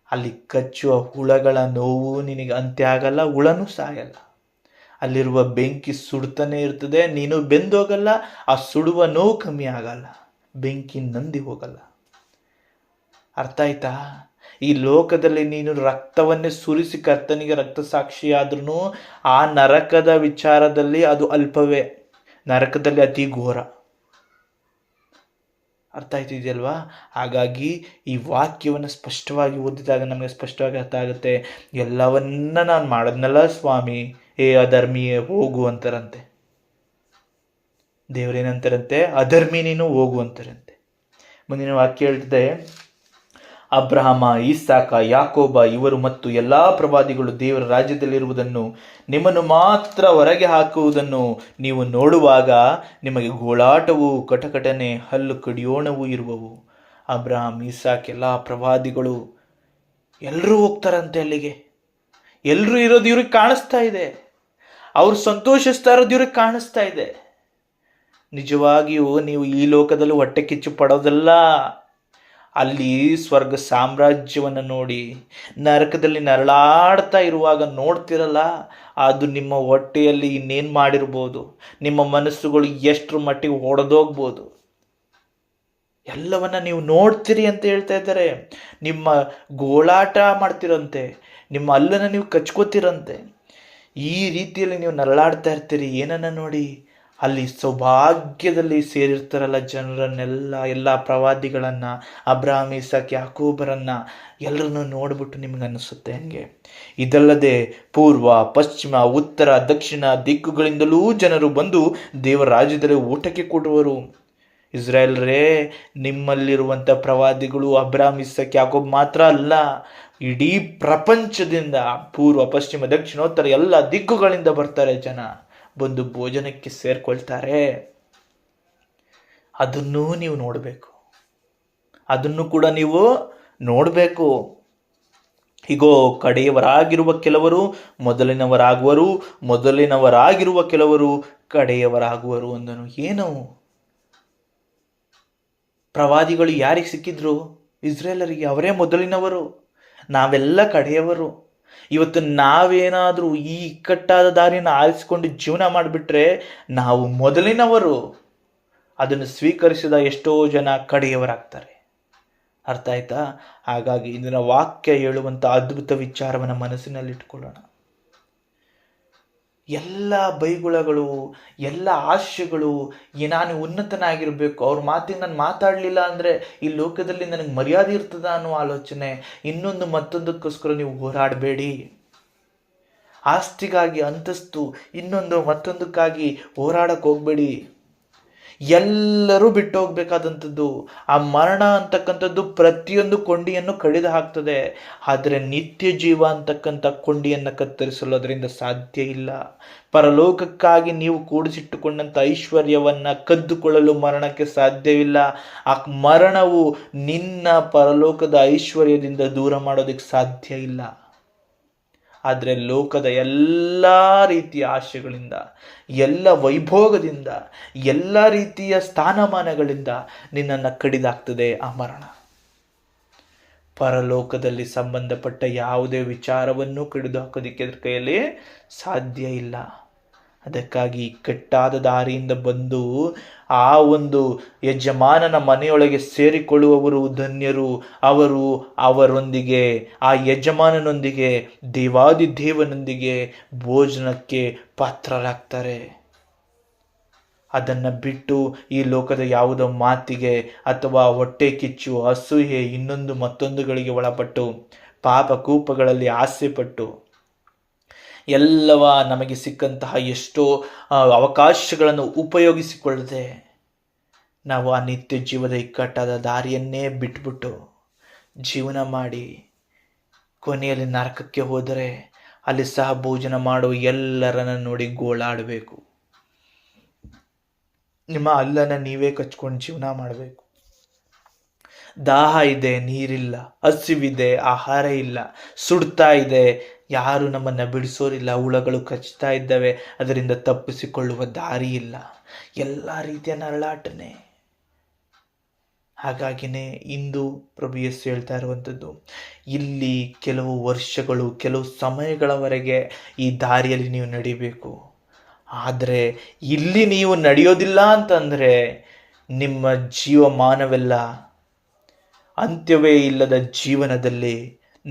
ಅಲ್ಲಿ ಕಚ್ಚುವ ಹುಳಗಳ ನೋವು ನಿನಗೆ ಅಂತ್ಯ ಆಗಲ್ಲ, ಹುಳನೂ ಸಾಯಲ್ಲ. ಅಲ್ಲಿರುವ ಬೆಂಕಿ ಸುಡ್ತಾನೆ ಇರ್ತದೆ, ನೀನು ಬೆಂದೋಗಲ್ಲ, ಆ ಸುಡುವ ನೋವು ಕಮ್ಮಿ ಆಗಲ್ಲ, ಬೆಂಕಿ ನಂದಿ ಹೋಗಲ್ಲ. ಅರ್ಥ ಆಯ್ತಾ? ಈ ಲೋಕದಲ್ಲಿ ನೀನು ರಕ್ತವನ್ನೇ ಸುರಿಸಿ ಕರ್ತನಿಗೆ ರಕ್ತ ಸಾಕ್ಷಿಯಾದ್ರೂ ಆ ನರಕದ ವಿಚಾರದಲ್ಲಿ ಅದು ಅಲ್ಪವೇ, ನರಕದಲ್ಲಿ ಅತಿ ಘೋರ. ಅರ್ಥ ಆಯ್ತಿದೆಯಲ್ವಾ? ಹಾಗಾಗಿ ಈ ವಾಕ್ಯವನ್ನು ಸ್ಪಷ್ಟವಾಗಿ ಓದಿದಾಗ ನಮಗೆ ಸ್ಪಷ್ಟವಾಗಿ ಅರ್ಥ ಆಗುತ್ತೆ. ಎಲ್ಲವನ್ನ ನಾನು ಮಾಡಿದ್ನಲ್ಲ ಸ್ವಾಮಿ, ಏ ಅಧರ್ಮಿಯೇ ಹೋಗು ಅಂತಾರಂತೆ. ದೇವರೇನಂತಾರಂತೆ? ಅಧರ್ಮಿ ನೀನು ಹೋಗು ಅಂತಾರಂತೆ. ಮುಂದಿನ ವಾಕ್ಯ ಹೇಳ್ತಿದೆ, ಅಬ್ರಹಾಮ, ಇಸಾಕ, ಯಾಕೋಬ ಇವರು ಮತ್ತು ಎಲ್ಲಾ ಪ್ರವಾದಿಗಳು ದೇವರ ರಾಜ್ಯದಲ್ಲಿರುವುದನ್ನು, ನಿಮ್ಮನ್ನು ಮಾತ್ರ ಹೊರಗೆ ಹಾಕುವುದನ್ನು ನೀವು ನೋಡುವಾಗ ನಿಮಗೆ ಗೋಳಾಟವು, ಕಟಕಟನೆ, ಹಲ್ಲು ಕಡಿಯೋಣವೂ ಇರುವವು. ಅಬ್ರಹಾಂ, ಇಸಾಕ್, ಎಲ್ಲ ಪ್ರವಾದಿಗಳು ಎಲ್ಲರೂ ಹೋಗ್ತಾರಂತೆ ಅಲ್ಲಿಗೆ. ಎಲ್ಲರೂ ಇರೋದು ಇವ್ರಿಗೆ ಕಾಣಿಸ್ತಾ ಇದೆ. ಅವ್ರು ಸಂತೋಷಿಸ್ತಾ ಇರೋದು ಇವ್ರಿಗೆ ಕಾಣಿಸ್ತಾ ಇದೆ. ನಿಜವಾಗಿಯೂ ನೀವು ಈ ಲೋಕದಲ್ಲಿ ಹೊಟ್ಟೆ ಕಿಚ್ಚು ಪಡೋದಲ್ಲ. ಅಲ್ಲಿ ಸ್ವರ್ಗ ಸಾಮ್ರಾಜ್ಯವನ್ನು ನೋಡಿ, ನರಕದಲ್ಲಿ ನರಳಾಡ್ತಾ ಇರುವಾಗ ನೋಡ್ತಿರಲ್ಲ, ಅದು ನಿಮ್ಮ ಹೊಟ್ಟೆಯಲ್ಲಿ ಇನ್ನೇನು ಮಾಡಿರ್ಬೋದು, ನಿಮ್ಮ ಮನಸ್ಸುಗಳು ಎಷ್ಟರ ಮಟ್ಟಿಗೆ ಒಡೆದೋಗ್ಬೋದು, ಎಲ್ಲವನ್ನ ನೀವು ನೋಡ್ತೀರಿ ಅಂತ ಹೇಳ್ತಾ ಇದ್ದಾರೆ. ನಿಮ್ಮ ಗೋಳಾಟ ಮಾಡ್ತಿರಂತೆ, ನಿಮ್ಮ ಹಲ್ಲನ್ನು ನೀವು ಕಚ್ಕೋತಿರಂತೆ, ಈ ರೀತಿಯಲ್ಲಿ ನೀವು ನರಳಾಡ್ತಾ ಇರ್ತೀರಿ. ಏನನ್ನ ನೋಡಿ? ಅಲ್ಲಿ ಸೌಭಾಗ್ಯದಲ್ಲಿ ಸೇರಿರ್ತಾರಲ್ಲ ಜನರನ್ನೆಲ್ಲ, ಎಲ್ಲ ಪ್ರವಾದಿಗಳನ್ನು, ಅಬ್ರಹಾಂ, ಇಸಾಕ್, ಯಾಕೋಬರನ್ನು ಎಲ್ಲರನ್ನು ನೋಡ್ಬಿಟ್ಟು ನಿಮ್ಗೆ ಅನಿಸುತ್ತೆ ಹಂಗೆ. ಇದಲ್ಲದೆ ಪೂರ್ವ, ಪಶ್ಚಿಮ, ಉತ್ತರ, ದಕ್ಷಿಣ ದಿಕ್ಕುಗಳಿಂದಲೂ ಜನರು ಬಂದು ದೇವರ ರಾಜ್ಯದಲ್ಲಿ ಊಟಕ್ಕೆ ಕೊಡುವರು. ಇಸ್ರಾಯೇಲ್ರೇ, ನಿಮ್ಮಲ್ಲಿರುವಂಥ ಪ್ರವಾದಿಗಳು ಅಬ್ರಹಾಂ, ಇಸಾಕ್, ಯಾಕೋಬ್ ಮಾತ್ರ ಅಲ್ಲ, ಇಡೀ ಪ್ರಪಂಚದಿಂದ ಪೂರ್ವ, ಪಶ್ಚಿಮ, ದಕ್ಷಿಣೋತ್ತರ ಎಲ್ಲ ದಿಕ್ಕುಗಳಿಂದ ಬರ್ತಾರೆ ಜನ, ಬಂದು ಭೋಜನಕ್ಕೆ ಸೇರ್ಕೊಳ್ತಾರೆ. ಅದನ್ನೂ ನೀವು ನೋಡಬೇಕು, ಅದನ್ನು ಕೂಡ ನೀವು ನೋಡಬೇಕು. ಹೀಗೋ ಕಡೆಯವರಾಗಿರುವ ಕೆಲವರು ಮೊದಲಿನವರಾಗುವರು, ಮೊದಲಿನವರಾಗಿರುವ ಕೆಲವರು ಕಡೆಯವರಾಗುವರು ಅಂದನು. ಏನು? ಪ್ರವಾದಿಗಳು ಯಾರಿಗೆ ಸಿಕ್ಕಿದ್ರು? ಇಸ್ರೇಲರಿಗೆ. ಅವರೇ ಮೊದಲಿನವರು, ನಾವೆಲ್ಲ ಕಡೆಯವರು. ಇವತ್ತು ನಾವೇನಾದರೂ ಈ ಇಕ್ಕಟ್ಟಾದ ದಾರಿಯನ್ನು ಆರಿಸಿಕೊಂಡು ಜೀವನ ಮಾಡಿಬಿಟ್ರೆ ನಾವು ಮೊದಲಿನವರು. ಅದನ್ನು ಸ್ವೀಕರಿಸಿದ ಎಷ್ಟೋ ಜನ ಕಡೆಯವರಾಗ್ತಾರೆ. ಅರ್ಥ ಆಯ್ತಾ? ಹಾಗಾಗಿ ಇಂದಿನ ವಾಕ್ಯ ಹೇಳುವಂಥ ಅದ್ಭುತ ವಿಚಾರವನ್ನು ಮನಸ್ಸಿನಲ್ಲಿಟ್ಕೊಳ್ಳೋಣ. ಎಲ್ಲ ಬೈಗುಳಗಳು, ಎಲ್ಲ ಆಶೆಗಳು, ನಾನು ಉನ್ನತನಾಗಿರಬೇಕು, ಅವ್ರ ಮಾತಿಗೆ ನಾನು ಮಾತಾಡಲಿಲ್ಲ ಅಂದರೆ ಈ ಲೋಕದಲ್ಲಿ ನನಗೆ ಮರ್ಯಾದೆ ಇರ್ತದ ಅನ್ನೋ ಆಲೋಚನೆ, ಇನ್ನೊಂದು ಮತ್ತೊಂದಕ್ಕೋಸ್ಕರ ನೀವು ಹೋರಾಡಬೇಡಿ. ಆಸ್ತಿಗಾಗಿ, ಅಂತಸ್ತು, ಇನ್ನೊಂದು ಮತ್ತೊಂದಕ್ಕಾಗಿ ಹೋರಾಡಕ್ಕೆ ಹೋಗಬೇಡಿ. ಎಲ್ಲರೂ ಬಿಟ್ಟು ಹೋಗ್ಬೇಕಾದಂಥದ್ದು. ಆ ಮರಣ ಅಂತಕ್ಕಂಥದ್ದು ಪ್ರತಿಯೊಂದು ಕೊಂಡಿಯನ್ನು ಕಡಿದು ಹಾಕ್ತದೆ, ಆದರೆ ನಿತ್ಯ ಜೀವ ಅಂತಕ್ಕಂಥ ಕೊಂಡಿಯನ್ನು ಕತ್ತರಿಸಲು ಅದರಿಂದ ಸಾಧ್ಯ ಇಲ್ಲ. ಪರಲೋಕಕ್ಕಾಗಿ ನೀವು ಕೂಡಿಸಿಟ್ಟುಕೊಂಡಂಥ ಐಶ್ವರ್ಯವನ್ನು ಕದ್ದುಕೊಳ್ಳಲು ಮರಣಕ್ಕೆ ಸಾಧ್ಯವಿಲ್ಲ. ಆ ಮರಣವು ನಿನ್ನ ಪರಲೋಕದ ಐಶ್ವರ್ಯದಿಂದ ದೂರ ಮಾಡೋದಕ್ಕೆ ಸಾಧ್ಯ ಇಲ್ಲ. ಆದರೆ ಲೋಕದ ಎಲ್ಲ ರೀತಿಯ ಆಶೆಗಳಿಂದ, ಎಲ್ಲ ವೈಭೋಗದಿಂದ, ಎಲ್ಲ ರೀತಿಯ ಸ್ಥಾನಮಾನಗಳಿಂದ ನಿನ್ನನ್ನು ಕಡಿದಾಗ್ತದೆ ಆ ಮರಣ. ಪರಲೋಕದಲ್ಲಿ ಸಂಬಂಧಪಟ್ಟ ಯಾವುದೇ ವಿಚಾರವನ್ನು ಕಡಿದು ಹಾಕೋದಕ್ಕೆ ಅದ್ರ ಕೈಯಲ್ಲಿ ಸಾಧ್ಯ ಇಲ್ಲ. ಅದಕ್ಕಾಗಿ ಕೆಟ್ಟಾದ ದಾರಿಯಿಂದ ಬಂದು ಆ ಒಂದು ಯಜಮಾನನ ಮನೆಯೊಳಗೆ ಸೇರಿಕೊಳ್ಳುವವರು ಧನ್ಯರು. ಅವರು ಅವರೊಂದಿಗೆ, ಆ ಯಜಮಾನನೊಂದಿಗೆ, ದೇವಾದಿದೇವನೊಂದಿಗೆ ಭೋಜನಕ್ಕೆ ಪಾತ್ರರಾಗ್ತಾರೆ. ಅದನ್ನು ಬಿಟ್ಟು ಈ ಲೋಕದ ಯಾವುದೋ ಮಾತಿಗೆ ಅಥವಾ ಹೊಟ್ಟೆ ಕಿಚ್ಚು, ಅಸೂಯೆ, ಇನ್ನೊಂದು ಮತ್ತೊಂದುಗಳಿಗೆ ಒಳಪಟ್ಟು ಪಾಪ ಕೂಪಗಳಲ್ಲಿ ಆಸೆಪಟ್ಟು ಎಲ್ಲವ ನಮಗೆ ಸಿಕ್ಕಂತಹ ಎಷ್ಟೋ ಅವಕಾಶಗಳನ್ನು ಉಪಯೋಗಿಸಿಕೊಳ್ಳದೆ ನಾವು ಆ ನಿತ್ಯ ಜೀವದ ಇಕ್ಕಟ್ಟಾದ ದಾರಿಯನ್ನೇ ಬಿಟ್ಬಿಟ್ಟು ಜೀವನ ಮಾಡಿ ಕೊನೆಯಲ್ಲಿ ನರಕಕ್ಕೆ ಹೋದರೆ ಅಲ್ಲಿ ಸಹ ಭೋಜನ ಮಾಡುವ ಎಲ್ಲರನ್ನು ನೋಡಿ ಗೋಳಾಡಬೇಕು. ನಿಮ್ಮ ಹಲ್ಲನ್ನು ನೀವೇ ಕಚ್ಕೊಂಡು ಜೀವನ ಮಾಡಬೇಕು. ದಾಹ ಇದೆ, ನೀರಿಲ್ಲ, ಹಸಿವಿದೆ, ಆಹಾರ ಇಲ್ಲ, ಸುಡ್ತಾ ಇದೆ, ಯಾರು ನಮ್ಮನ್ನು ಬಿಡಿಸೋರಿಲ್ಲ, ಹುಳಗಳು ಕಚ್ತಾ ಇದ್ದಾವೆ, ಅದರಿಂದ ತಪ್ಪಿಸಿಕೊಳ್ಳುವ ದಾರಿ ಇಲ್ಲ, ಎಲ್ಲ ರೀತಿಯ ನರಳಾಟನೆ. ಹಾಗಾಗಿನೇ ಇಂದು ಪ್ರಭು ಯೇಸು ಹೇಳ್ತಾ ಇರುವಂಥದ್ದು, ಇಲ್ಲಿ ಕೆಲವು ವರ್ಷಗಳು, ಕೆಲವು ಸಮಯಗಳವರೆಗೆ ಈ ದಾರಿಯಲ್ಲಿ ನೀವು ನಡಿಬೇಕು. ಆದರೆ ಇಲ್ಲಿ ನೀವು ನಡೆಯೋದಿಲ್ಲ ಅಂತಂದರೆ ನಿಮ್ಮ ಜೀವಮಾನವೆಲ್ಲ ಅಂತ್ಯವೇ ಇಲ್ಲದ ಜೀವನದಲ್ಲಿ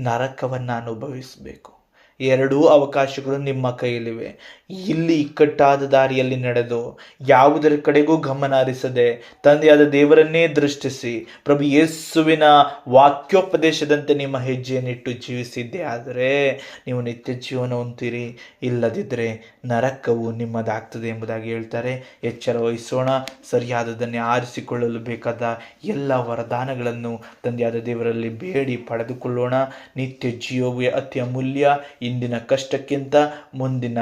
ನರಕವನ್ನು ಅನುಭವಿಸಬೇಕು. ಎರಡೂ ಅವಕಾಶಗಳು ನಿಮ್ಮ ಕೈಯಲ್ಲಿವೆ. ಇಲ್ಲಿ ಇಕ್ಕಟ್ಟಾದ ದಾರಿಯಲ್ಲಿ ನಡೆದು ಯಾವುದರ ಕಡೆಗೂ ಗಮನ ಹರಿಸದೆ ತಂದೆಯಾದ ದೇವರನ್ನೇ ದೃಷ್ಟಿಸಿ ಪ್ರಭು ಯೇಸುವಿನ ವಾಕ್ಯೋಪದೇಶದಂತೆ ನಿಮ್ಮ ಹೆಜ್ಜೆಯನ್ನಿಟ್ಟು ಜೀವಿಸಿದ್ದೇ ಆದರೆ ನೀವು ನಿತ್ಯ ಜೀವನ ಹೊಂತೀರಿ. ಇಲ್ಲದಿದ್ದರೆ ನರಕವು ನಿಮ್ಮದಾಗ್ತದೆ ಎಂಬುದಾಗಿ ಹೇಳ್ತಾರೆ. ಎಚ್ಚರ ವಹಿಸೋಣ. ಸರಿಯಾದದನ್ನೇ ಆರಿಸಿಕೊಳ್ಳಲು ಬೇಕಾದ ಎಲ್ಲ ವರದಾನಗಳನ್ನು ತಂದೆಯಾದ ದೇವರಲ್ಲಿ ಬೇಡಿ ಪಡೆದುಕೊಳ್ಳೋಣ. ನಿತ್ಯ ಜೀವವೇ ಅತಿ ಅಮೂಲ್ಯ. ಇಂದಿನ ಕಷ್ಟಕ್ಕಿಂತ ಮುಂದಿನ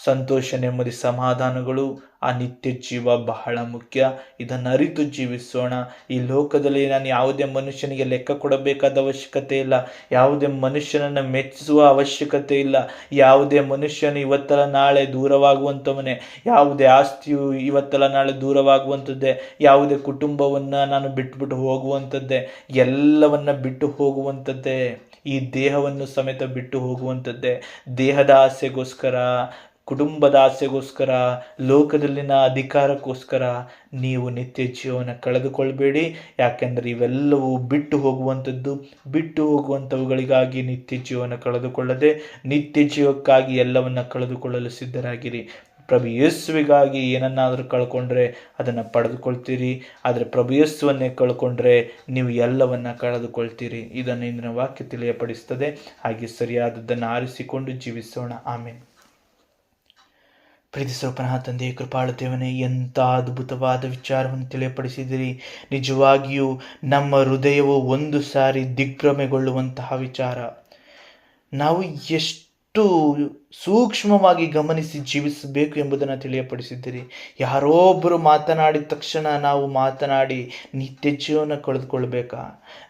ಸಂತೋಷ, ನೆಮ್ಮದಿ, ಸಮಾಧಾನಗಳು, ಆ ನಿತ್ಯ ಜೀವ ಬಹಳ ಮುಖ್ಯ. ಇದನ್ನು ಅರಿತು ಜೀವಿಸೋಣ. ಈ ಲೋಕದಲ್ಲಿ ನಾನು ಯಾವುದೇ ಮನುಷ್ಯನಿಗೆ ಲೆಕ್ಕ ಕೊಡಬೇಕಾದ ಅವಶ್ಯಕತೆ ಇಲ್ಲ. ಯಾವುದೇ ಮನುಷ್ಯನನ್ನು ಮೆಚ್ಚಿಸುವ ಅವಶ್ಯಕತೆ ಇಲ್ಲ. ಯಾವುದೇ ಮನುಷ್ಯನು ಇವತ್ತಲ್ಲ ನಾಳೆ ದೂರವಾಗುವಂಥವನೇ. ಯಾವುದೇ ಆಸ್ತಿಯು ಇವತ್ತಲ್ಲ ನಾಳೆ ದೂರವಾಗುವಂಥದ್ದೇ. ಯಾವುದೇ ಕುಟುಂಬವನ್ನು ನಾನು ಬಿಟ್ಟುಬಿಟ್ಟು ಹೋಗುವಂಥದ್ದೇ. ಎಲ್ಲವನ್ನ ಬಿಟ್ಟು ಹೋಗುವಂಥದ್ದೇ. ಈ ದೇಹವನ್ನು ಸಮೇತ ಬಿಟ್ಟು ಹೋಗುವಂಥದ್ದೇ. ದೇಹದ ಆಸೆಗೋಸ್ಕರ, ಕುಟುಂಬದ ಆಸೆಗೋಸ್ಕರ, ಲೋಕದಲ್ಲಿನ ಅಧಿಕಾರಕ್ಕೋಸ್ಕರ ನೀವು ನಿತ್ಯ ಜೀವನ ಕಳೆದುಕೊಳ್ಬೇಡಿ. ಯಾಕೆಂದರೆ ಇವೆಲ್ಲವೂ ಬಿಟ್ಟು ಹೋಗುವಂಥದ್ದು. ಬಿಟ್ಟು ಹೋಗುವಂಥವುಗಳಿಗಾಗಿ ನಿತ್ಯ ಜೀವನ ಕಳೆದುಕೊಳ್ಳದೆ ನಿತ್ಯ ಜೀವಕ್ಕಾಗಿ ಎಲ್ಲವನ್ನ ಕಳೆದುಕೊಳ್ಳಲು ಸಿದ್ಧರಾಗಿರಿ. ಪ್ರಭು ಯೇಸುವಿಗಾಗಿ ಏನನ್ನಾದರೂ ಕಳ್ಕೊಂಡ್ರೆ ಅದನ್ನು ಪಡೆದುಕೊಳ್ತೀರಿ. ಆದರೆ ಪ್ರಭು ಯೇಸುವನ್ನೇ ಕಳ್ಕೊಂಡ್ರೆ ನೀವು ಎಲ್ಲವನ್ನ ಕಳೆದುಕೊಳ್ತೀರಿ. ಇದನ್ನು ಇಂದಿನ ವಾಕ್ಯ ತಿಳಿಯಪಡಿಸ್ತದೆ. ಹಾಗೆ ಸರಿಯಾದದ್ದನ್ನು ಆರಿಸಿಕೊಂಡು ಜೀವಿಸೋಣ. ಆಮೇಲೆ ಪ್ರೀತಿ ಸ್ವರೂಪನಾದ ತಂದೆ, ಕೃಪಾಳು ದೇವನೇ, ಎಂಥ ಅದ್ಭುತವಾದ ವಿಚಾರವನ್ನು ತಿಳಿಯಪಡಿಸಿದಿರಿ. ನಿಜವಾಗಿಯೂ ನಮ್ಮ ಹೃದಯವು ಒಂದು ಸಾರಿ ದಿಗ್ಭ್ರಮೆಗೊಳ್ಳುವಂತಹ ವಿಚಾರ. ನಾವು ಎಷ್ಟು ಸೂಕ್ಷ್ಮವಾಗಿ ಗಮನಿಸಿ ಜೀವಿಸಬೇಕು ಎಂಬುದನ್ನು ತಿಳಿಯಪಡಿಸಿದ್ದೀರಿ. ಯಾರೋ ಒಬ್ಬರು ಮಾತನಾಡಿದ ತಕ್ಷಣ ನಾವು ಮಾತನಾಡಿ ನಿತ್ಯ ಜೀವನ ಕಳೆದುಕೊಳ್ಬೇಕಾ?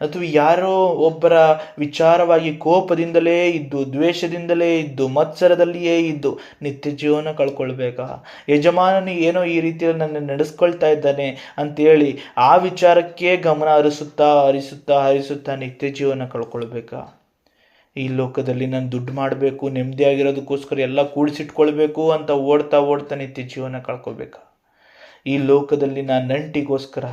ಅಥವಾ ಯಾರೋ ಒಬ್ಬರ ವಿಚಾರವಾಗಿ ಕೋಪದಿಂದಲೇ ಇದ್ದು, ದ್ವೇಷದಿಂದಲೇ ಇದ್ದು, ಮತ್ಸರದಲ್ಲಿಯೇ ಇದ್ದು ನಿತ್ಯ ಜೀವನ ಕಳ್ಕೊಳ್ಬೇಕಾ? ಯಜಮಾನನು ಏನೋ ಈ ರೀತಿಯಲ್ಲಿ ನನ್ನ ನಡೆಸ್ಕೊಳ್ತಾ ಇದ್ದಾನೆ ಅಂತೇಳಿ ಆ ವಿಚಾರಕ್ಕೆ ಗಮನ ಹರಿಸುತ್ತಾ ನಿತ್ಯ ಜೀವನ ಕಳ್ಕೊಳ್ಬೇಕಾ? ಈ ಲೋಕದಲ್ಲಿ ನಾನು ದುಡ್ಡು ಮಾಡಬೇಕು, ನೆಮ್ಮದಿಯಾಗಿರೋದಕ್ಕೋಸ್ಕರ ಎಲ್ಲ ಕೂಡಿಸಿಟ್ಕೊಳ್ಬೇಕು ಅಂತ ಓಡ್ತಾ ನಿತ್ಯ ಜೀವನ ಕಳ್ಕೊಳ್ಬೇಕಾ? ಈ ಲೋಕದಲ್ಲಿ ನಾನು ನಂಟಿಗೋಸ್ಕರ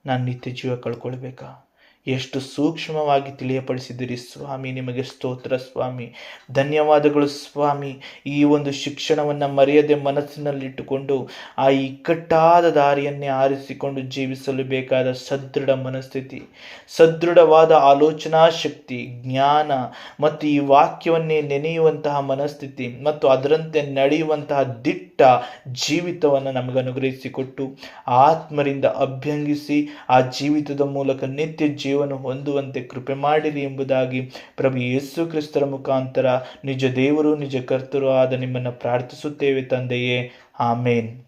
ನಾನು ನಿತ್ಯ ಜೀವ ಕಳ್ಕೊಳ್ಬೇಕಾ? ಎಷ್ಟು ಸೂಕ್ಷ್ಮವಾಗಿ ತಿಳಿಯಪಡಿಸಿದಿರಿ ಸ್ವಾಮಿ. ನಿಮಗೆ ಸ್ತೋತ್ರ ಸ್ವಾಮಿ. ಧನ್ಯವಾದಗಳು ಸ್ವಾಮಿ. ಈ ಒಂದು ಶಿಕ್ಷಣವನ್ನು ಮರೆಯದೆ ಮನಸ್ಸಿನಲ್ಲಿಟ್ಟುಕೊಂಡು ಆ ಇಕ್ಕಟ್ಟಾದ ದಾರಿಯನ್ನೇ ಆರಿಸಿಕೊಂಡು ಜೀವಿಸಲು ಬೇಕಾದ ಸದೃಢ ಮನಸ್ಥಿತಿ, ಸದೃಢವಾದ ಆಲೋಚನಾ ಶಕ್ತಿ, ಜ್ಞಾನ ಮತ್ತು ಈ ವಾಕ್ಯವನ್ನೇ ನೆನೆಯುವಂತಹ ಮನಸ್ಥಿತಿ ಮತ್ತು ಅದರಂತೆ ನಡೆಯುವಂತಹ ದಿಟ್ಟ ಜೀವಿತವನ್ನು ನಮಗೆ ಅನುಗ್ರಹಿಸಿಕೊಟ್ಟು ಆತ್ಮರಿಂದ ಅಭ್ಯಂಗಿಸಿ ಆ ಜೀವಿತದ ಮೂಲಕ ನಿತ್ಯ ಜೀವನ ಹೊಂದುವಂತೆ ಕೃಪೆ ಮಾಡಿರಿ ಎಂಬುದಾಗಿ ಪ್ರಭು ಯೇಸು ಕ್ರಿಸ್ತರ ಮುಖಾಂತರ ನಿಜ ದೇವರು ನಿಜ ಕರ್ತರು ಆದ ನಿಮ್ಮನ್ನು ಪ್ರಾರ್ಥಿಸುತ್ತೇವೆ ತಂದೆಯೇ. ಆಮೇನ್.